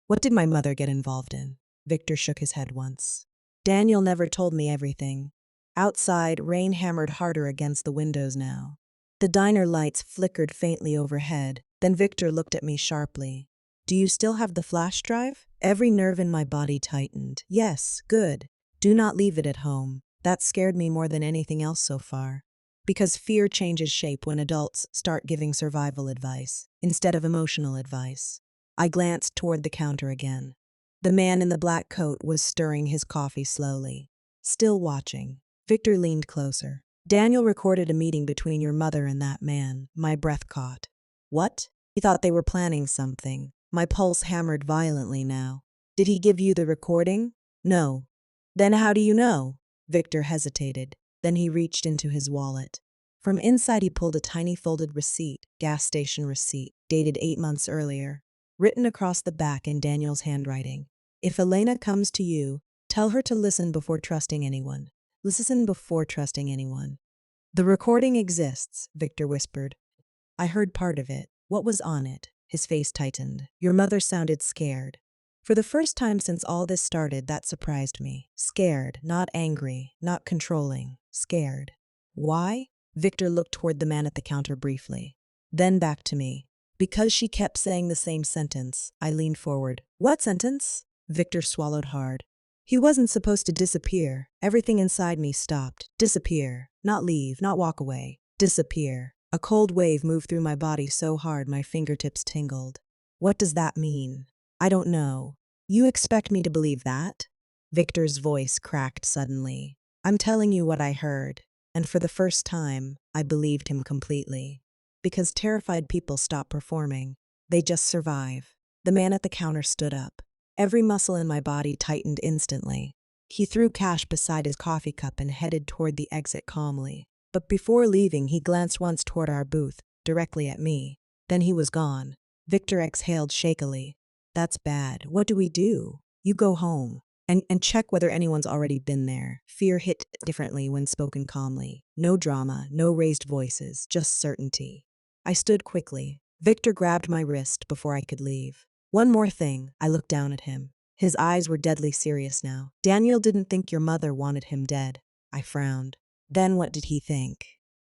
What did my mother get involved in? Victor shook his head once. Daniel never told me everything. Outside, rain hammered harder against the windows now. The diner lights flickered faintly overhead. Then Victor looked at me sharply. Do you still have the flash drive? Every nerve in my body tightened. Yes, good. Do not leave it at home. That scared me more than anything else so far. Because fear changes shape when adults start giving survival advice instead of emotional advice. I glanced toward the counter again. The man in the black coat was stirring his coffee slowly, still watching. Victor leaned closer. Daniel recorded a meeting between your mother and that man. My breath caught. What? He thought they were planning something. My pulse hammered violently now. Did he give you the recording? No. Then how do you know? Victor hesitated. Then he reached into his wallet. From inside he pulled a tiny folded receipt, gas station receipt, dated 8 months earlier. written across the back in Daniel's handwriting. If Elena comes to you, tell her to listen before trusting anyone. Listen before trusting anyone. The recording exists, Victor whispered. I heard part of it. What was on it? His face tightened. Your mother sounded scared. For the first time since all this started, that surprised me. Scared, not angry, not controlling. Scared. Why? Victor looked toward the man at the counter briefly. Then back to me. Because she kept saying the same sentence. I leaned forward. What sentence? Victor swallowed hard. He wasn't supposed to disappear. Everything inside me stopped. Disappear. Not leave, not walk away. Disappear. A cold wave moved through my body so hard my fingertips tingled. What does that mean? I don't know. You expect me to believe that? Victor's voice cracked suddenly. I'm telling you what I heard. And for the first time, I believed him completely. Because terrified people stop performing. They just survive. The man at the counter stood up. Every muscle in my body tightened instantly. He threw cash beside his coffee cup and headed toward the exit calmly. But before leaving, he glanced once toward our booth, directly at me. Then he was gone. Victor exhaled shakily. That's bad. What do we do? You go home. And check whether anyone's already been there. Fear hit differently when spoken calmly. No drama, no raised voices, just certainty. I stood quickly. Victor grabbed my wrist before I could leave. One more thing. I looked down at him. His eyes were deadly serious now. Daniel didn't think your mother wanted him dead. I frowned. Then what did he think?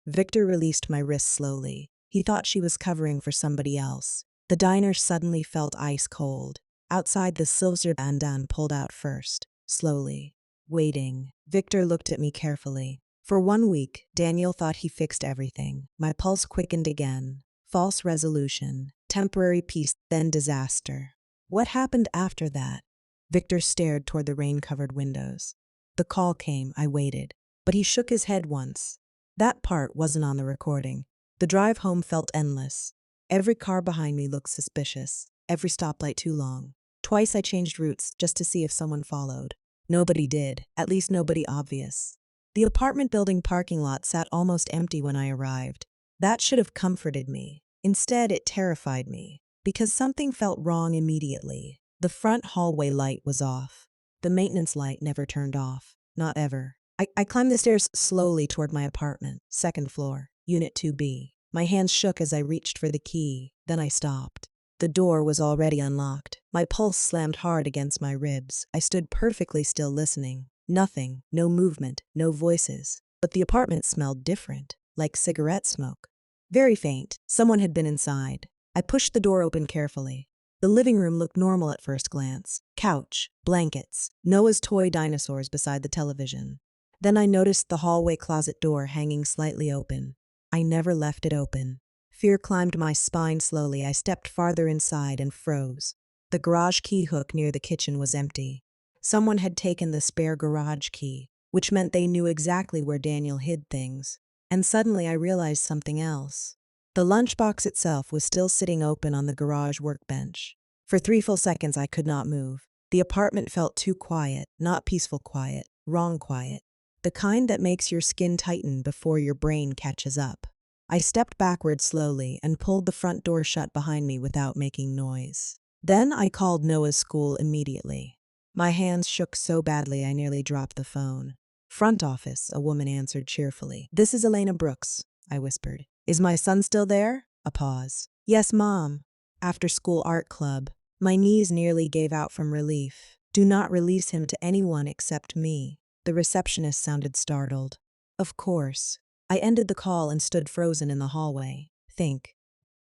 Victor released my wrist slowly. He thought she was covering for somebody else. The diner suddenly felt ice cold. Outside, the silver bandan pulled out first, slowly. Waiting. Victor looked at me carefully. For 1 week, Daniel thought he fixed everything. My pulse quickened again. False resolution. Temporary peace, then disaster. What happened after that? Victor stared toward the rain-covered windows. The call came. I waited. But he shook his head once. That part wasn't on the recording. The drive home felt endless. Every car behind me looked suspicious. Every stoplight too long. Twice I changed routes just to see if someone followed. Nobody did, at least nobody obvious. The apartment building parking lot sat almost empty when I arrived. That should have comforted me. Instead, it terrified me, because something felt wrong immediately. The front hallway light was off. The maintenance light never turned off. Not ever. I climbed the stairs slowly toward my apartment, second floor, Unit 2B. My hands shook as I reached for the key. Then I stopped. The door was already unlocked. My pulse slammed hard against my ribs. I stood perfectly still listening. Nothing, no movement, no voices. But the apartment smelled different, like cigarette smoke. Very faint. Someone had been inside. I pushed the door open carefully. The living room looked normal at first glance. Couch, blankets, Noah's toy dinosaurs beside the television. Then I noticed the hallway closet door hanging slightly open. I never left it open. Fear climbed my spine slowly. I stepped farther inside and froze. The garage key hook near the kitchen was empty. Someone had taken the spare garage key, which meant they knew exactly where Daniel hid things. And suddenly I realized something else. The lunchbox itself was still sitting open on the garage workbench. For 3 full seconds I could not move. The apartment felt too quiet, not peaceful quiet, wrong quiet. The kind that makes your skin tighten before your brain catches up. I stepped backward slowly and pulled the front door shut behind me without making noise. Then I called Noah's school immediately. My hands shook so badly I nearly dropped the phone. Front office, a woman answered cheerfully. This is Elena Brooks, I whispered. Is my son still there? A pause. Yes, Mom. After school art club. My knees nearly gave out from relief. Do not release him to anyone except me. The receptionist sounded startled. Of course. I ended the call and stood frozen in the hallway.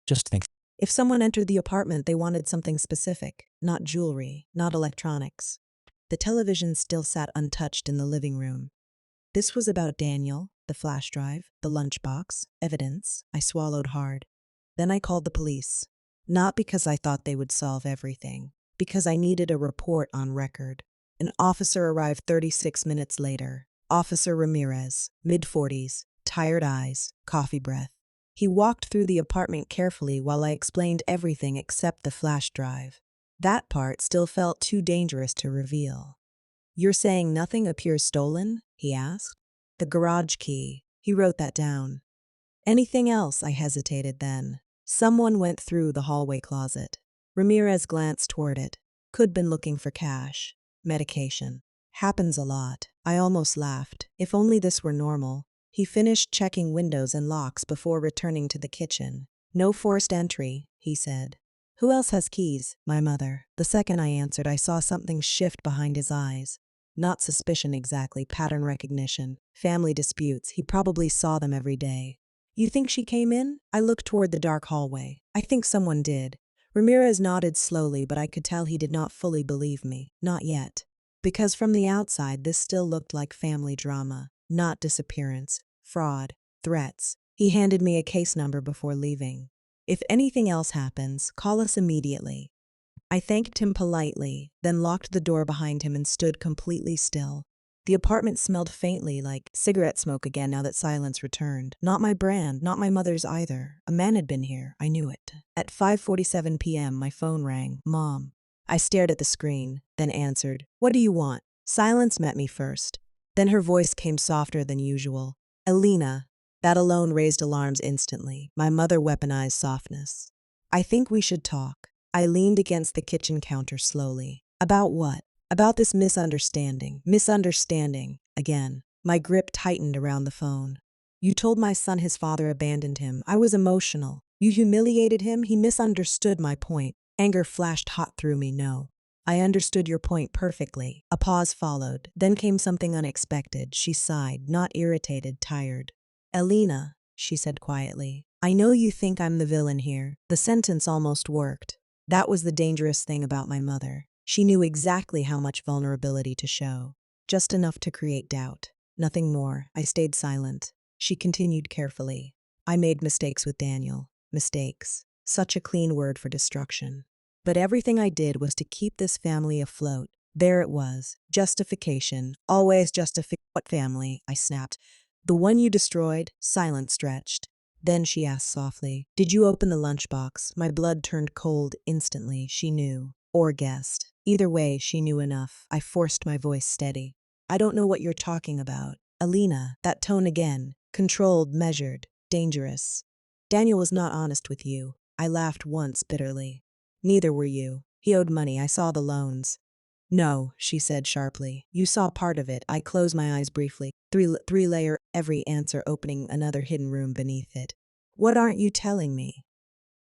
Just think. If someone entered the apartment, they wanted something specific. Not jewelry, not electronics. The television still sat untouched in the living room. This was about Daniel, the flash drive, the lunchbox, evidence. I swallowed hard. Then I called the police. Not because I thought they would solve everything. Because I needed a report on record. An officer arrived 36 minutes later. Officer Ramirez, mid-40s, tired eyes, coffee breath. He walked through the apartment carefully while I explained everything except the flash drive. That part still felt too dangerous to reveal. You're saying nothing appears stolen? He asked. The garage key. He wrote that down. Anything else? I hesitated then. Someone went through the hallway closet. Ramirez glanced toward it. Could been looking for cash. Medication. Happens a lot. I almost laughed. If only this were normal. He finished checking windows and locks before returning to the kitchen. No forced entry, he said. Who else has keys? My mother. The second I answered, I saw something shift behind his eyes. Not suspicion exactly, pattern recognition. Family disputes, he probably saw them every day. You think she came in? I looked toward the dark hallway. I think someone did. Ramirez nodded slowly, but I could tell he did not fully believe me. Not yet. Because from the outside, this still looked like family drama, not disappearance, fraud, threats. He handed me a case number before leaving. If anything else happens, call us immediately. I thanked him politely, then locked the door behind him and stood completely still. The apartment smelled faintly like cigarette smoke again now that silence returned. Not my brand, not my mother's either. A man had been here, I knew it. At 5:47 p.m., my phone rang. Mom. I stared at the screen, then answered. What do you want? Silence met me first. Then her voice came softer than usual. Elena. That alone raised alarms instantly. My mother weaponized softness. I think we should talk. I leaned against the kitchen counter slowly. About what? About this misunderstanding. Misunderstanding. Again. My grip tightened around the phone. You told my son his father abandoned him. I was emotional. You humiliated him. He misunderstood my point. Anger flashed hot through me. No. I understood your point perfectly. A pause followed. Then came something unexpected. She sighed, not irritated, tired. Elena, she said quietly, I know you think I'm the villain here. The sentence almost worked. That was the dangerous thing about my mother. She knew exactly how much vulnerability to show. Just enough to create doubt. Nothing more. I stayed silent. She continued carefully. I made mistakes with Daniel. Mistakes. Such a clean word for destruction. But everything I did was to keep this family afloat. There it was. Justification. Always justify. What family? I snapped. The one you destroyed. Silence stretched. Then she asked softly, Did you open the lunchbox? My blood turned cold instantly. She knew. Or guessed. Either way, she knew enough. I forced my voice steady. I don't know what you're talking about. Alina, that tone again. Controlled, measured, dangerous. Daniel was not honest with you. I laughed once bitterly. Neither were you. He owed money. I saw the loans. No, she said sharply. You saw part of it. I closed my eyes briefly. Three-layer, every answer opening another hidden room beneath it. What aren't you telling me?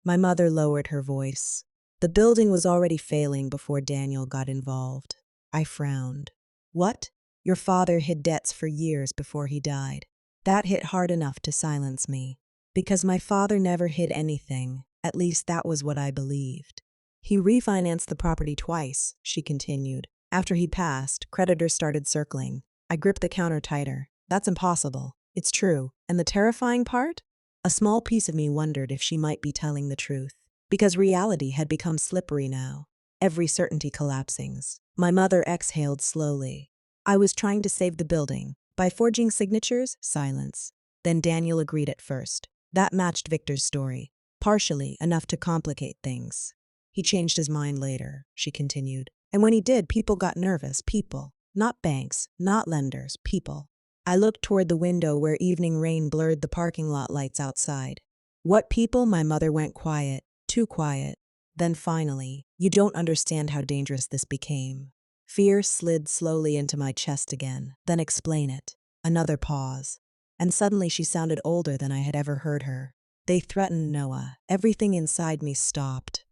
My mother lowered her voice. The building was already failing before Daniel got involved. I frowned. What? Your father hid debts for years before he died. That hit hard enough to silence me. Because my father never hid anything. At least that was what I believed. He refinanced the property twice, she continued. After he passed, creditors started circling. I gripped the counter tighter. That's impossible. It's true. And the terrifying part? A small piece of me wondered if she might be telling the truth. Because reality had become slippery now. Every certainty collapsing. My mother exhaled slowly. I was trying to save the building. By forging signatures? Silence. Then Daniel agreed at first. That matched Victor's story. Partially, enough to complicate things. He changed his mind later, she continued. And when he did, people got nervous. People. Not banks, not lenders, people. I looked toward the window where evening rain blurred the parking lot lights outside. What people? My mother went quiet. Too quiet. Then finally, you don't understand how dangerous this became. Fear slid slowly into my chest again. Then explain it. Another pause. And suddenly she sounded older than I had ever heard her. They threatened Noah. Everything inside me stopped.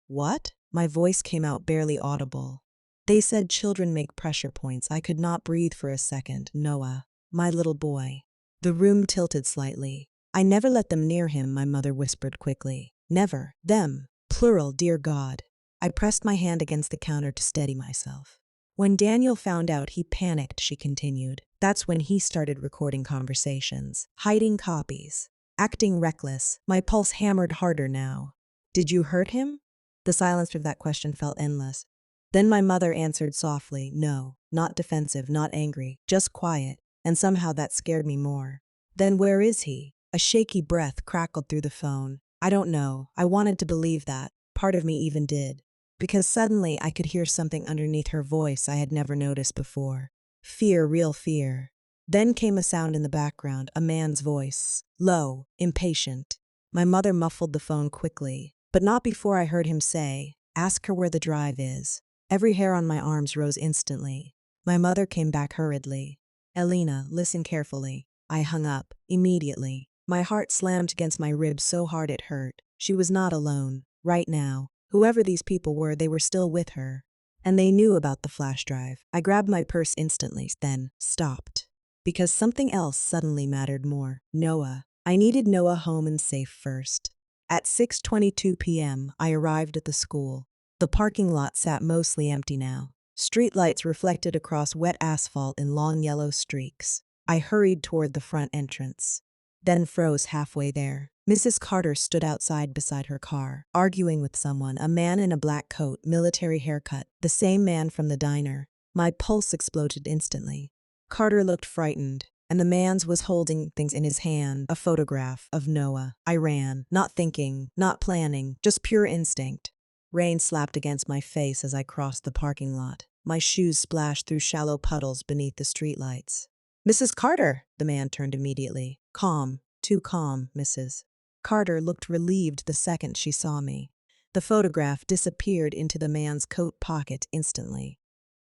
What? My voice came out barely audible. They said children make pressure points. I could not breathe for a second. Noah. My little boy. The room tilted slightly. I never let them near him, my mother whispered quickly. Never. Them. Plural, dear God. I pressed my hand against the counter to steady myself. When Daniel found out, he panicked, she continued. That's when he started recording conversations, hiding copies, acting reckless. My pulse hammered harder now. Did you hurt him? The silence of that question felt endless. Then my mother answered softly, no, not defensive, not angry, just quiet, and somehow that scared me more. Then where is he? A shaky breath crackled through the phone. I don't know. I wanted to believe that. Part of me even did. Because suddenly I could hear something underneath her voice I had never noticed before. Fear, real fear. Then came a sound in the background, a man's voice. Low, impatient. My mother muffled the phone quickly, but not before I heard him say, Ask her where the drive is. Every hair on my arms rose instantly. My mother came back hurriedly. Elena, listen carefully. I hung up, immediately. My heart slammed against my ribs so hard it hurt. She was not alone. Right now, whoever these people were, they were still with her. And they knew about the flash drive. I grabbed my purse instantly, then stopped. Because something else suddenly mattered more. Noah. I needed Noah home and safe first. At 6:22 p.m., I arrived at the school. The parking lot sat mostly empty now. Streetlights reflected across wet asphalt in long yellow streaks. I hurried toward the front entrance, then froze halfway there. Mrs. Carter stood outside beside her car, arguing with someone, a man in a black coat, military haircut, the same man from the diner. My pulse exploded instantly. Carter looked frightened, and the man was holding things in his hand, a photograph of Noah. I ran, not thinking, not planning, just pure instinct. Rain slapped against my face as I crossed the parking lot. My shoes splashed through shallow puddles beneath the streetlights. Mrs. Carter! The man turned immediately. Calm, too calm, Mrs. Carter looked relieved the second she saw me. The photograph disappeared into the man's coat pocket instantly.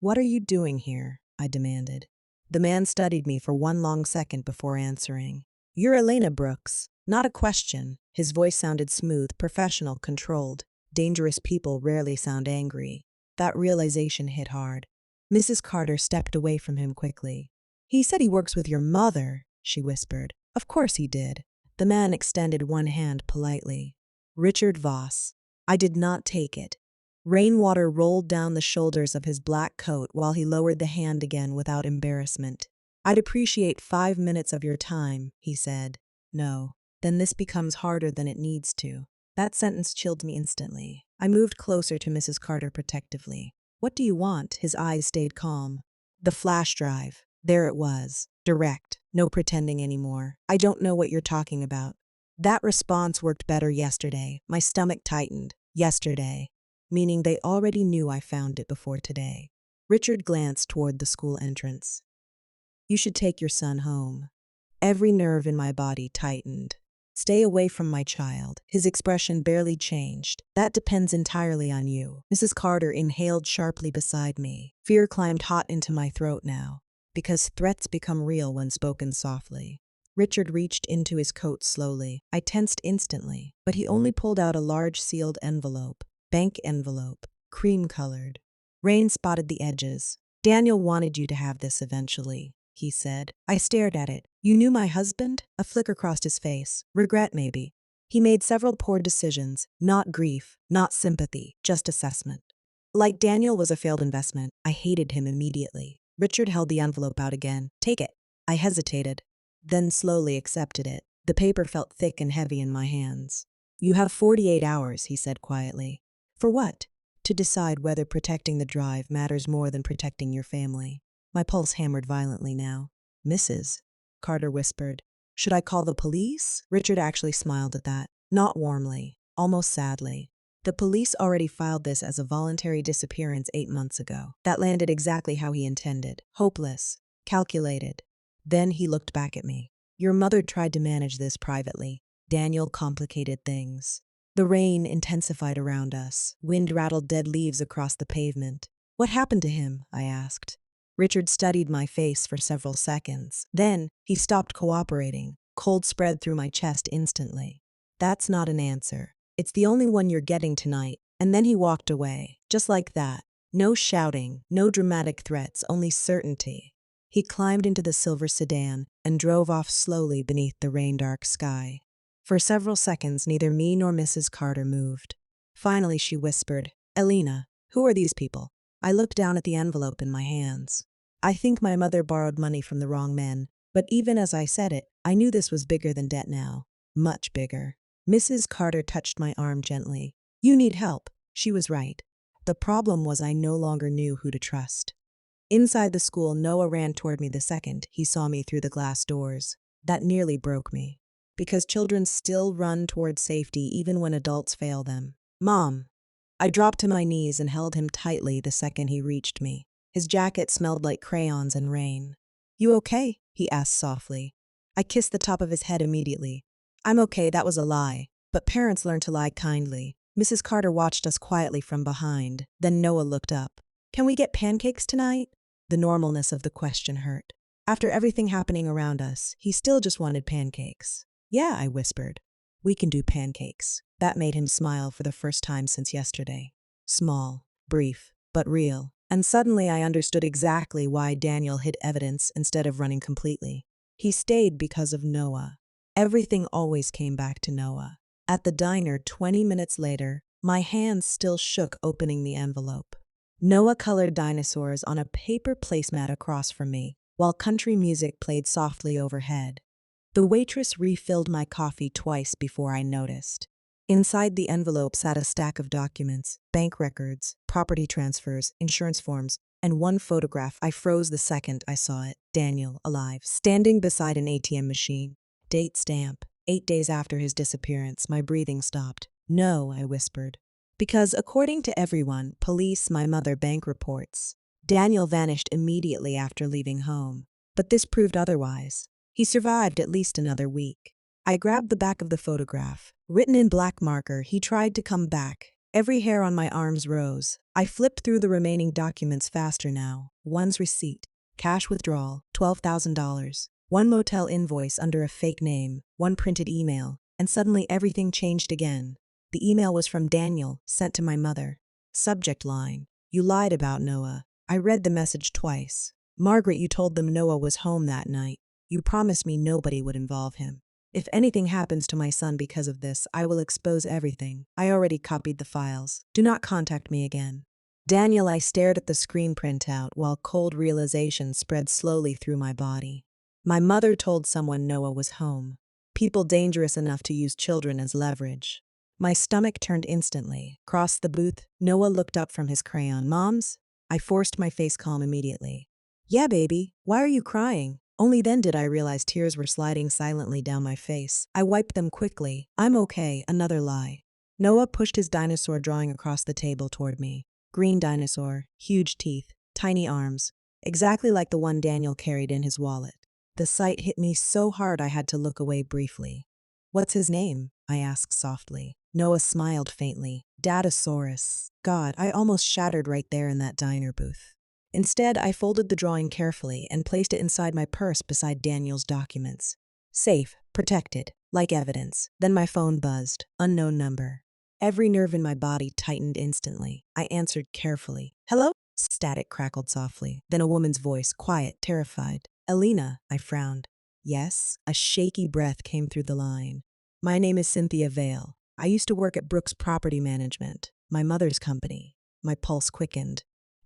What are you doing here? I demanded. The man studied me for one long second before answering. You're Elena Brooks. Not a question. His voice sounded smooth, professional, controlled. Dangerous people rarely sound angry. That realization hit hard. Mrs. Carter stepped away from him quickly. He said he works with your mother, she whispered. Of course he did. The man extended one hand politely. Richard Voss. I did not take it. Rainwater rolled down the shoulders of his black coat while he lowered the hand again without embarrassment. I'd appreciate 5 minutes of your time, he said. No. Then this becomes harder than it needs to. That sentence chilled me instantly. I moved closer to Mrs. Carter protectively. What do you want? His eyes stayed calm. The flash drive. There it was. Direct. No pretending anymore. I don't know what you're talking about. That response worked better yesterday. My stomach tightened. Yesterday. Meaning they already knew I found it before today. Richard glanced toward the school entrance. You should take your son home. Every nerve in my body tightened. Stay away from my child. His expression barely changed. That depends entirely on you. Mrs. Carter inhaled sharply beside me. Fear climbed hot into my throat now, because threats become real when spoken softly. Richard reached into his coat slowly. I tensed instantly, but he only pulled out a large sealed envelope. Bank envelope. Cream-colored. Rain spotted the edges. Daniel wanted you to have this eventually, he said. I stared at it. You knew my husband? A flicker crossed his face. Regret, maybe. He made several poor decisions. Not grief, not sympathy, just assessment. Like Daniel was a failed investment, I hated him immediately. Richard held the envelope out again. Take it. I hesitated, then slowly accepted it. The paper felt thick and heavy in my hands. You have 48 hours, he said quietly. For what? To decide whether protecting the drive matters more than protecting your family. My pulse hammered violently now. Mrs. Carter whispered. Should I call the police? Richard actually smiled at that. Not warmly, almost sadly. The police already filed this as a voluntary disappearance 8 months ago. That landed exactly how he intended. Hopeless. Calculated. Then he looked back at me. Your mother tried to manage this privately. Daniel complicated things. The rain intensified around us. Wind rattled dead leaves across the pavement. What happened to him? I asked. Richard studied my face for several seconds. Then he stopped cooperating. Cold spread through my chest instantly. That's not an answer. It's the only one you're getting tonight. And then he walked away. Just like that. No shouting, no dramatic threats, only certainty. He climbed into the silver sedan and drove off slowly beneath the rain-dark sky. For several seconds, neither me nor Mrs. Carter moved. Finally, she whispered, Elena, who are these people? I looked down at the envelope in my hands. I think my mother borrowed money from the wrong men, but even as I said it, I knew this was bigger than debt now. Much bigger. Mrs. Carter touched my arm gently. You need help. She was right. The problem was I no longer knew who to trust. Inside the school, Noah ran toward me the second he saw me through the glass doors. That nearly broke me. Because children still run toward safety even when adults fail them. Mom. I dropped to my knees and held him tightly the second he reached me. His jacket smelled like crayons and rain. You okay? He asked softly. I kissed the top of his head immediately. I'm okay, that was a lie. But parents learn to lie kindly. Mrs. Carter watched us quietly from behind. Then Noah looked up. Can we get pancakes tonight? The normalness of the question hurt. After everything happening around us, he still just wanted pancakes. Yeah, I whispered. We can do pancakes. That made him smile for the first time since yesterday. Small, brief, but real. And suddenly I understood exactly why Daniel hid evidence instead of running completely. He stayed because of Noah. Everything always came back to Noah. At the diner 20 minutes later, my hands still shook opening the envelope. Noah-colored dinosaurs on a paper placemat across from me, while country music played softly overhead. The waitress refilled my coffee twice before I noticed. Inside the envelope sat a stack of documents, bank records, property transfers, insurance forms, and one photograph. I froze the second I saw it. Daniel, alive, standing beside an ATM machine. Date stamp. 8 days after his disappearance, my breathing stopped. No, I whispered. Because according to everyone, police, my mother, bank reports, Daniel vanished immediately after leaving home. But this proved otherwise. He survived at least another week. I grabbed the back of the photograph. Written in black marker, he tried to come back. Every hair on my arms rose. I flipped through the remaining documents faster now. One's receipt, cash withdrawal, $12,000. One motel invoice under a fake name, one printed email, and suddenly everything changed again. The email was from Daniel, sent to my mother. Subject line, you lied about Noah. I read the message twice. Margaret, you told them Noah was home that night. You promised me nobody would involve him. If anything happens to my son because of this, I will expose everything. I already copied the files. Do not contact me again. Daniel, I stared at the screen printout while cold realization spread slowly through my body. My mother told someone Noah was home. People dangerous enough to use children as leverage. My stomach turned instantly. Across the booth, Noah looked up from his crayon. Moms? I forced my face calm immediately. Yeah, baby. Why are you crying? Only then did I realize tears were sliding silently down my face. I wiped them quickly. I'm okay. Another lie. Noah pushed his dinosaur drawing across the table toward me. Green dinosaur, huge teeth, tiny arms, exactly like the one Daniel carried in his wallet. The sight hit me so hard I had to look away briefly. What's his name? I asked softly. Noah smiled faintly. Datasaurus. God, I almost shattered right there in that diner booth. Instead, I folded the drawing carefully and placed it inside my purse beside Daniel's documents. Safe, protected, like evidence. Then my phone buzzed. Unknown number. Every nerve in my body tightened instantly. I answered carefully. Hello? Static crackled softly. Then a woman's voice, quiet, terrified. Elena, I frowned. Yes, a shaky breath came through the line. My name is Cynthia Vale. I used to work at Brooks Property Management, my mother's company. My pulse quickened.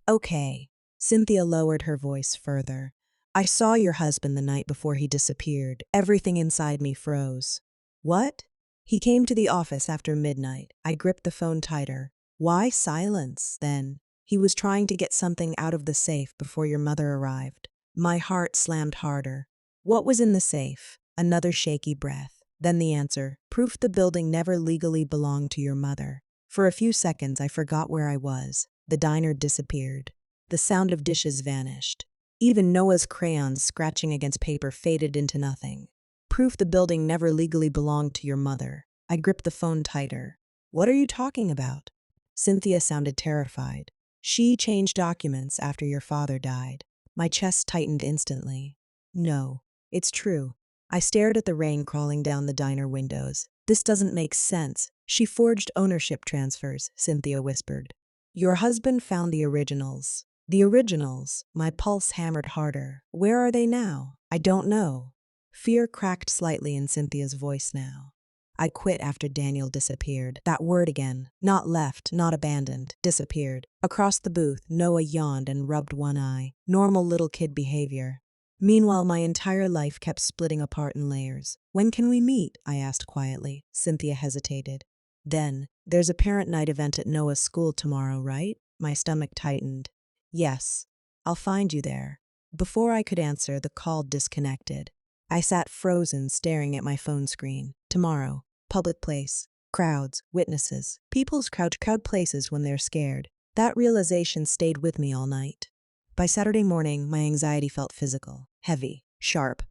Okay. Cynthia lowered her voice further. I saw your husband the night before he disappeared. Everything inside me froze. What? He came to the office after midnight. I gripped the phone tighter. Why silence, then? He was trying to get something out of the safe before your mother arrived. My heart slammed harder. What was in the safe? Another shaky breath. Then the answer. Proof the building never legally belonged to your mother. For a few seconds, I forgot where I was. The diner disappeared. The sound of dishes vanished. Even Noah's crayons scratching against paper faded into nothing. Proof the building never legally belonged to your mother. I gripped the phone tighter. What are you talking about? Cynthia sounded terrified. She changed documents after your father died. My chest tightened instantly. No, it's true. I stared at the rain crawling down the diner windows. This doesn't make sense. She forged ownership transfers, Cynthia whispered. Your husband found the originals. The originals. My pulse hammered harder. Where are they now? I don't know. Fear cracked slightly in Cynthia's voice now. I quit after Daniel disappeared. That word again. Not left, not abandoned. Disappeared. Across the booth, Noah yawned and rubbed one eye. Normal little kid behavior. Meanwhile, my entire life kept splitting apart in layers. When can we meet? I asked quietly. Cynthia hesitated. Then, there's a parent night event at Noah's school tomorrow, right? My stomach tightened. Yes, I'll find you there. Before I could answer, the call disconnected. I sat frozen, staring at my phone screen. Tomorrow, public place, crowds, witnesses. People's crowd places when they're scared. That realization stayed with me all night. By Saturday morning, my anxiety felt physical, heavy, sharp,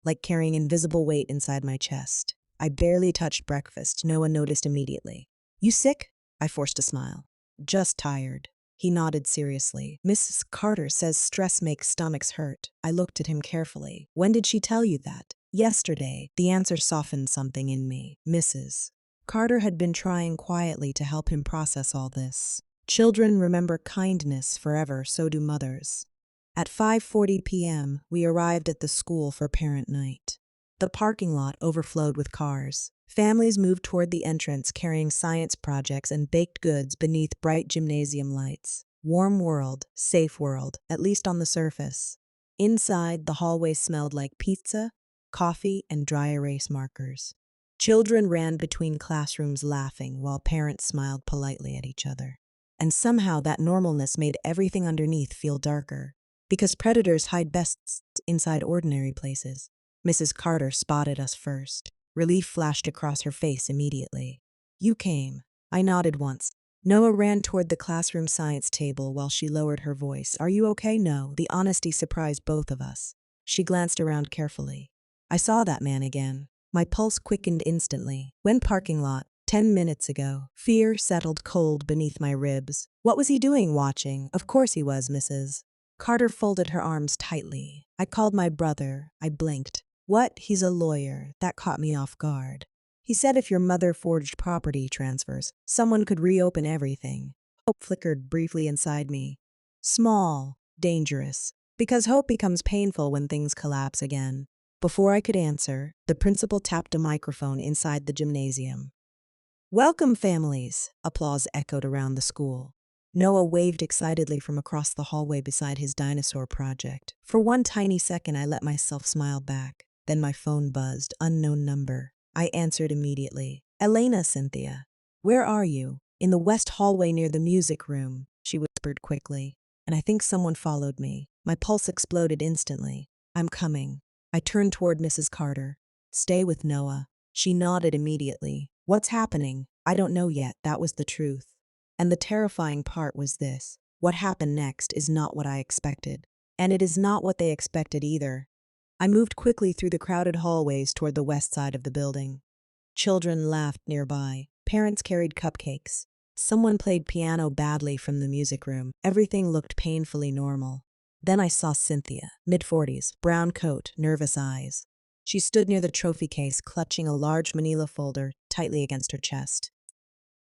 like carrying invisible weight inside my chest. I barely touched breakfast. No one noticed immediately. You sick? I forced a smile. Just tired. He nodded seriously. Mrs. Carter says stress makes stomachs hurt. I looked at him carefully. When did she tell you that? Yesterday. The answer softened something in me. Mrs. Carter had been trying quietly to help him process all this. Children remember kindness forever, so do mothers. At 5:40 p.m., we arrived at the school for parent night. The parking lot overflowed with cars. Families moved toward the entrance carrying science projects and baked goods beneath bright gymnasium lights. Warm world, safe world, at least on the surface. Inside, the hallway smelled like pizza, coffee, and dry erase markers. Children ran between classrooms laughing while parents smiled politely at each other. And somehow that normalness made everything underneath feel darker. Because predators hide best inside ordinary places. Mrs. Carter spotted us first. Relief flashed across her face immediately. You came. I nodded once. Noah ran toward the classroom science table while she lowered her voice. Are you okay? No. The honesty surprised both of us. She glanced around carefully. I saw that man again. My pulse quickened instantly. When parking lot, 10 minutes ago. Fear settled cold beneath my ribs. What was he doing watching? Of course he was, Mrs. Carter folded her arms tightly. I called my brother. I blinked. What? He's a lawyer. That caught me off guard. He said if your mother forged property transfers, someone could reopen everything. Hope flickered briefly inside me. Small, dangerous, because hope becomes painful when things collapse again. Before I could answer, the principal tapped a microphone inside the gymnasium. Welcome, families! Applause echoed around the school. Noah waved excitedly from across the hallway beside his dinosaur project. For one tiny second, I let myself smile back. Then my phone buzzed. Unknown number. I answered immediately. Elena, Cynthia. Where are you? In the west hallway near the music room, she whispered quickly. And I think someone followed me. My pulse exploded instantly. I'm coming. I turned toward Mrs. Carter. Stay with Noah. She nodded immediately. What's happening? I don't know yet. That was the truth. And the terrifying part was this. What happened next is not what I expected. And it is not what they expected either. I moved quickly through the crowded hallways toward the west side of the building. Children laughed nearby. Parents carried cupcakes. Someone played piano badly from the music room. Everything looked painfully normal. Then I saw Cynthia, mid-40s, brown coat, nervous eyes. She stood near the trophy case, clutching a large manila folder tightly against her chest.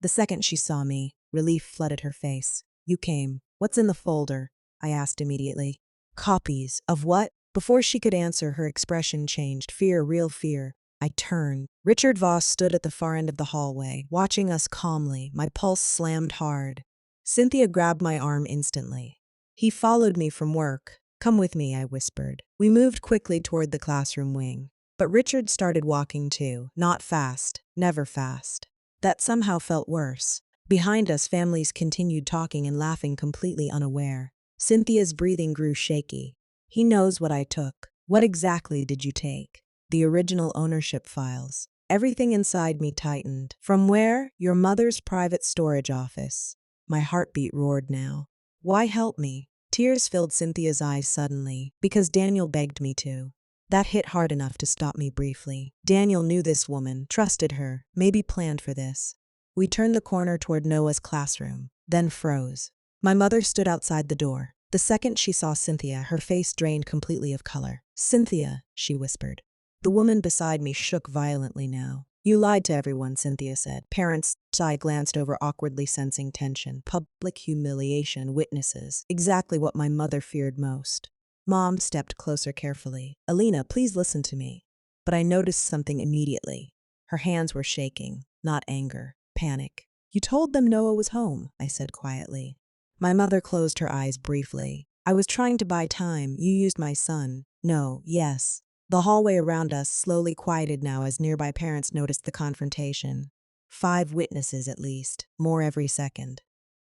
The second she saw me, relief flooded her face. You came. What's in the folder? I asked immediately. Copies. Of what? Before she could answer, her expression changed. Fear, real fear. I turned. Richard Voss stood at the far end of the hallway, watching us calmly. My pulse slammed hard. Cynthia grabbed my arm instantly. He followed me from work. Come with me, I whispered. We moved quickly toward the classroom wing. But Richard started walking too. Not fast. Never fast. That somehow felt worse. Behind us, families continued talking and laughing completely unaware. Cynthia's breathing grew shaky. He knows what I took. What exactly did you take? The original ownership files. Everything inside me tightened. From where? Your mother's private storage office. My heartbeat roared now. Why help me? Tears filled Cynthia's eyes suddenly. Because Daniel begged me to. That hit hard enough to stop me briefly. Daniel knew this woman, trusted her, maybe planned for this. We turned the corner toward Noah's classroom, then froze. My mother stood outside the door. The second she saw Cynthia, her face drained completely of color. Cynthia, she whispered. The woman beside me shook violently now. You lied to everyone, Cynthia said. Parents' I glanced over, awkwardly sensing tension. Public humiliation, witnesses. Exactly what my mother feared most. Mom stepped closer carefully. Alina, please listen to me. But I noticed something immediately. Her hands were shaking, not anger, panic. You told them Noah was home, I said quietly. My mother closed her eyes briefly. I was trying to buy time. You used my son. No, yes. The hallway around us slowly quieted now as nearby parents noticed the confrontation. 5 witnesses at least, more every second.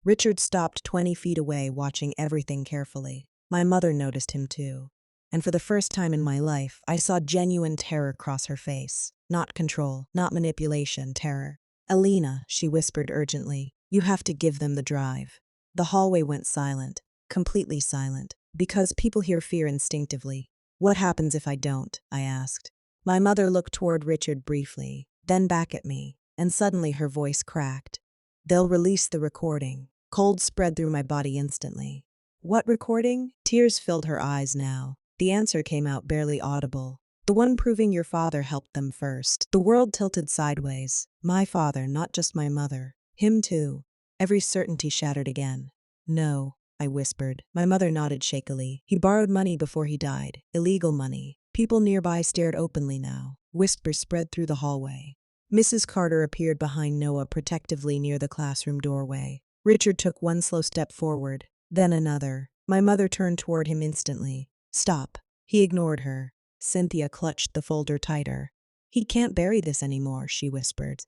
Richard stopped 20 feet away, watching everything carefully. My mother noticed him too. And for the first time in my life, I saw genuine terror cross her face. Not control, not manipulation, terror. Alina, she whispered urgently, you have to give them the drive. The hallway went silent, completely silent, because people hear fear instinctively. What happens if I don't? I asked. My mother looked toward Richard briefly, then back at me, and suddenly her voice cracked. They'll release the recording. Cold spread through my body instantly. What recording? Tears filled her eyes now. The answer came out barely audible. The one proving your father helped them first. The world tilted sideways. My father, not just my mother. Him too. Every certainty shattered again. No, I whispered. My mother nodded shakily. He borrowed money before he died. Illegal money. People nearby stared openly now. Whispers spread through the hallway. Mrs. Carter appeared behind Noah protectively near the classroom doorway. Richard took one slow step forward, then another. My mother turned toward him instantly. Stop. He ignored her. Cynthia clutched the folder tighter. He can't bury this anymore, she whispered.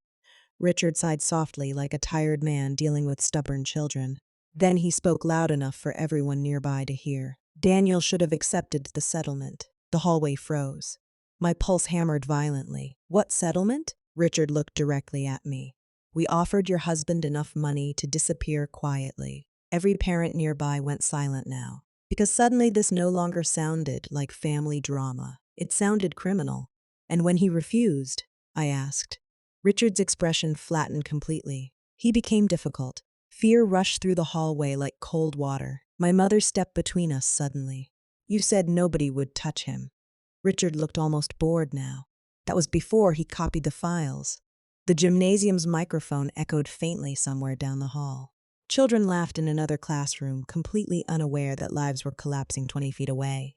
Richard sighed softly like a tired man dealing with stubborn children. Then he spoke loud enough for everyone nearby to hear. Daniel should have accepted the settlement. The hallway froze. My pulse hammered violently. What settlement? Richard looked directly at me. We offered your husband enough money to disappear quietly. Every parent nearby went silent now, because suddenly this no longer sounded like family drama. It sounded criminal. And when he refused, I asked. Richard's expression flattened completely. He became difficult. Fear rushed through the hallway like cold water. My mother stepped between us suddenly. You said nobody would touch him. Richard looked almost bored now. That was before he copied the files. The gymnasium's microphone echoed faintly somewhere down the hall. Children laughed in another classroom, completely unaware that lives were collapsing 20 feet away.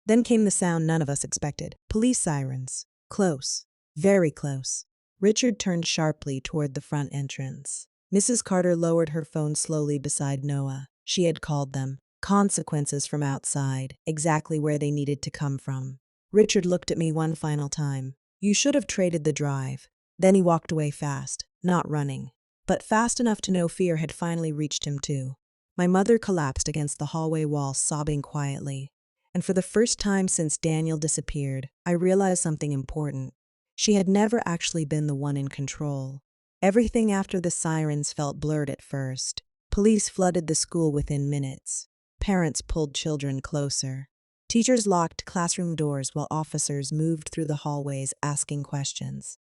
Then came the sound none of us expected. Police sirens. Close. Very close. Richard turned sharply toward the front entrance. Mrs. Carter lowered her phone slowly beside Noah. She had called them. Consequences from outside, exactly where they needed to come from. Richard looked at me one final time. You should have traded the drive. Then he walked away fast, not running, but fast enough to know fear had finally reached him too. My mother collapsed against the hallway wall, sobbing quietly. And for the first time since Daniel disappeared, I realized something important. She had never actually been the one in control. Everything after the sirens felt blurred at first. Police flooded the school within minutes. Parents pulled children closer. Teachers locked classroom doors while officers moved through the hallways asking questions.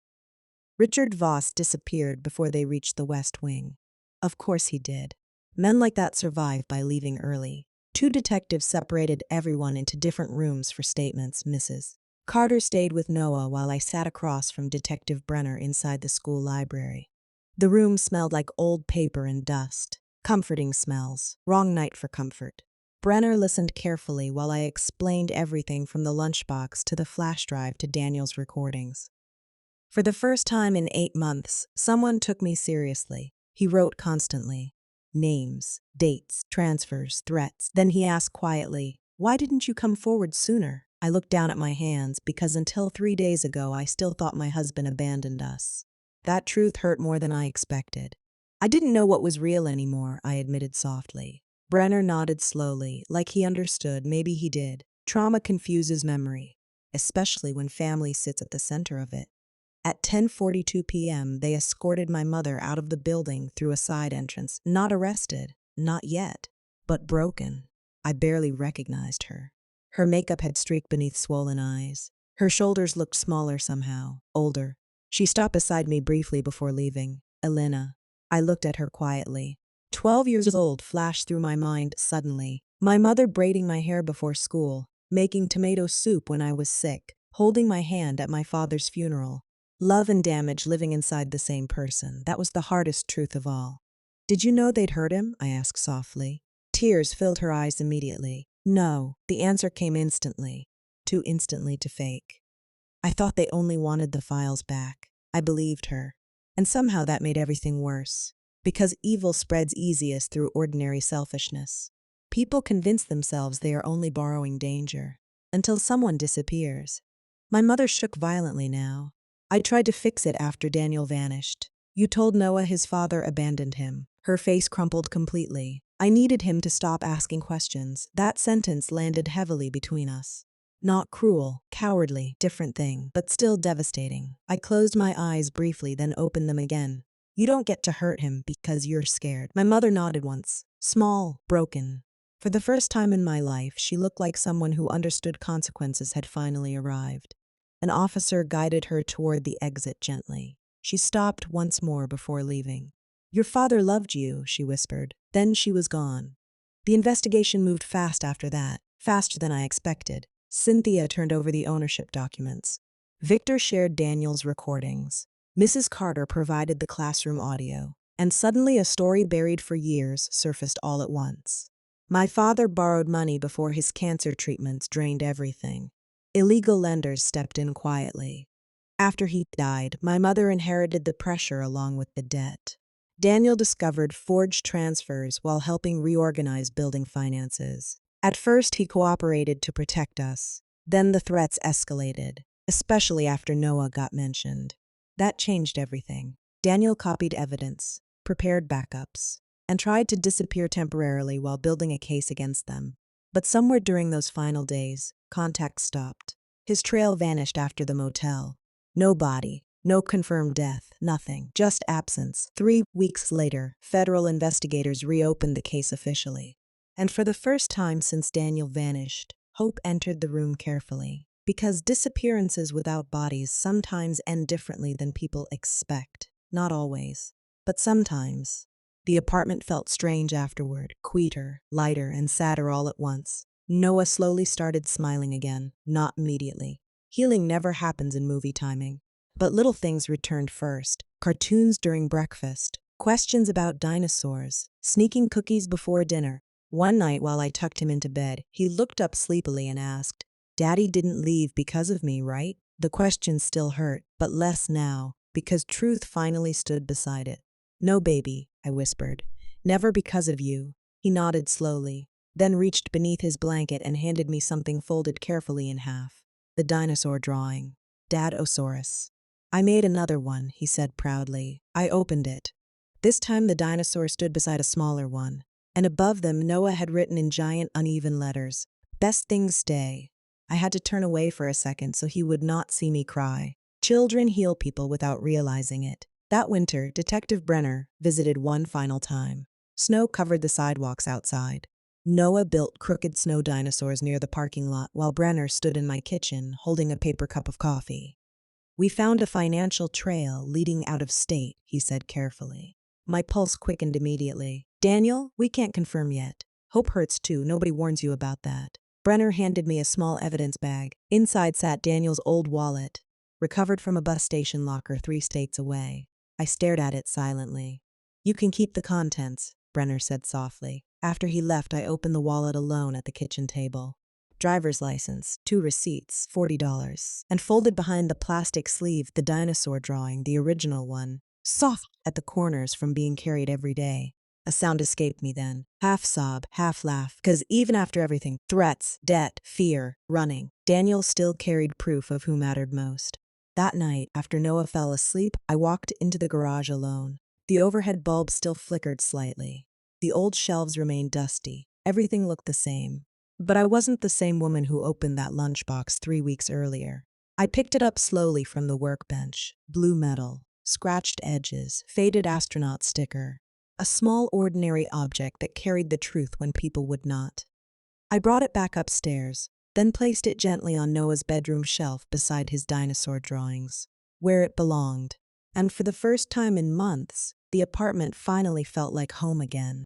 Richard Voss disappeared before they reached the West Wing. Of course he did. Men like that survive by leaving early. 2 detectives separated everyone into different rooms for statements, Mrs. Carter stayed with Noah while I sat across from Detective Brenner inside the school library. The room smelled like old paper and dust. Comforting smells. Wrong night for comfort. Brenner listened carefully while I explained everything from the lunchbox to the flash drive to Daniel's recordings. For the first time in 8 months, someone took me seriously. He wrote constantly. Names, dates, transfers, threats. Then he asked quietly, "Why didn't you come forward sooner?" I looked down at my hands because until 3 days ago I still thought my husband abandoned us. That truth hurt more than I expected. I didn't know what was real anymore, I admitted softly. Brenner nodded slowly, like he understood. Maybe he did. Trauma confuses memory, especially when family sits at the center of it. At 10:42 p.m., they escorted my mother out of the building through a side entrance. Not arrested, not yet, but broken. I barely recognized her. Her makeup had streaked beneath swollen eyes. Her shoulders looked smaller somehow, older. She stopped beside me briefly before leaving. Elena. I looked at her quietly. 12 years old flashed through my mind suddenly. My mother braiding my hair before school, making tomato soup when I was sick, holding my hand at my father's funeral. Love and damage living inside the same person. That was the hardest truth of all. Did you know they'd hurt him? I asked softly. Tears filled her eyes immediately. No, the answer came instantly. Too instantly to fake. I thought they only wanted the files back. I believed her. And somehow that made everything worse. Because evil spreads easiest through ordinary selfishness. People convince themselves they are only borrowing danger. Until someone disappears. My mother shook violently now. I tried to fix it after Daniel vanished. You told Noah his father abandoned him. Her face crumpled completely. I needed him to stop asking questions. That sentence landed heavily between us. Not cruel, cowardly, different thing, but still devastating. I closed my eyes briefly, then opened them again. You don't get to hurt him because you're scared. My mother nodded once. Small, broken. For the first time in my life, she looked like someone who understood consequences had finally arrived. An officer guided her toward the exit gently. She stopped once more before leaving. "Your father loved you," she whispered. Then she was gone. The investigation moved fast after that, faster than I expected. Cynthia turned over the ownership documents. Victor shared Daniel's recordings. Mrs. Carter provided the classroom audio. And suddenly a story buried for years surfaced all at once. My father borrowed money before his cancer treatments drained everything. Illegal lenders stepped in quietly. After he died, my mother inherited the pressure along with the debt. Daniel discovered forged transfers while helping reorganize building finances. At first, he cooperated to protect us. Then the threats escalated, especially after Noah got mentioned. That changed everything. Daniel copied evidence, prepared backups, and tried to disappear temporarily while building a case against them. But somewhere during those final days, contact stopped. His trail vanished after the motel. No body, no confirmed death, nothing, just absence. 3 weeks later, federal investigators reopened the case officially. And for the first time since Daniel vanished, hope entered the room carefully. Because disappearances without bodies sometimes end differently than people expect. Not always, but sometimes. The apartment felt strange afterward, quieter, lighter, and sadder all at once. Noah slowly started smiling again, not immediately. Healing never happens in movie timing. But little things returned first. Cartoons during breakfast, questions about dinosaurs, sneaking cookies before dinner. One night while I tucked him into bed, he looked up sleepily and asked, "Daddy didn't leave because of me, right?" The question still hurt, but less now, because truth finally stood beside it. "No, baby," I whispered. "Never because of you." He nodded slowly, then reached beneath his blanket and handed me something folded carefully in half. The dinosaur drawing. Dad-osaurus. "I made another one," he said proudly. I opened it. This time the dinosaur stood beside a smaller one, and above them Noah had written in giant uneven letters, "Best things stay." I had to turn away for a second so he would not see me cry. Children heal people without realizing it. That winter, Detective Brenner visited one final time. Snow covered the sidewalks outside. Noah built crooked snow dinosaurs near the parking lot while Brenner stood in my kitchen holding a paper cup of coffee. "We found a financial trail leading out of state," he said carefully. My pulse quickened immediately. "Daniel, we can't confirm yet. Hope hurts too, nobody warns you about that." Brenner handed me a small evidence bag. Inside sat Daniel's old wallet, recovered from a bus station locker 3 states away. I stared at it silently. "You can keep the contents," Brenner said softly. After he left, I opened the wallet alone at the kitchen table. Driver's license, 2 receipts, $40, and folded behind the plastic sleeve the dinosaur drawing, the original one, soft at the corners from being carried every day. A sound escaped me then, half sob, half laugh, because even after everything, threats, debt, fear, running, Daniel still carried proof of who mattered most. That night, after Noah fell asleep, I walked into the garage alone. The overhead bulb still flickered slightly. The old shelves remained dusty. Everything looked the same. But I wasn't the same woman who opened that lunchbox 3 weeks earlier. I picked it up slowly from the workbench. Blue metal, scratched edges, faded astronaut sticker. A small ordinary object that carried the truth when people would not. I brought it back upstairs, then placed it gently on Noah's bedroom shelf beside his dinosaur drawings, where it belonged. And for the first time in months, the apartment finally felt like home again.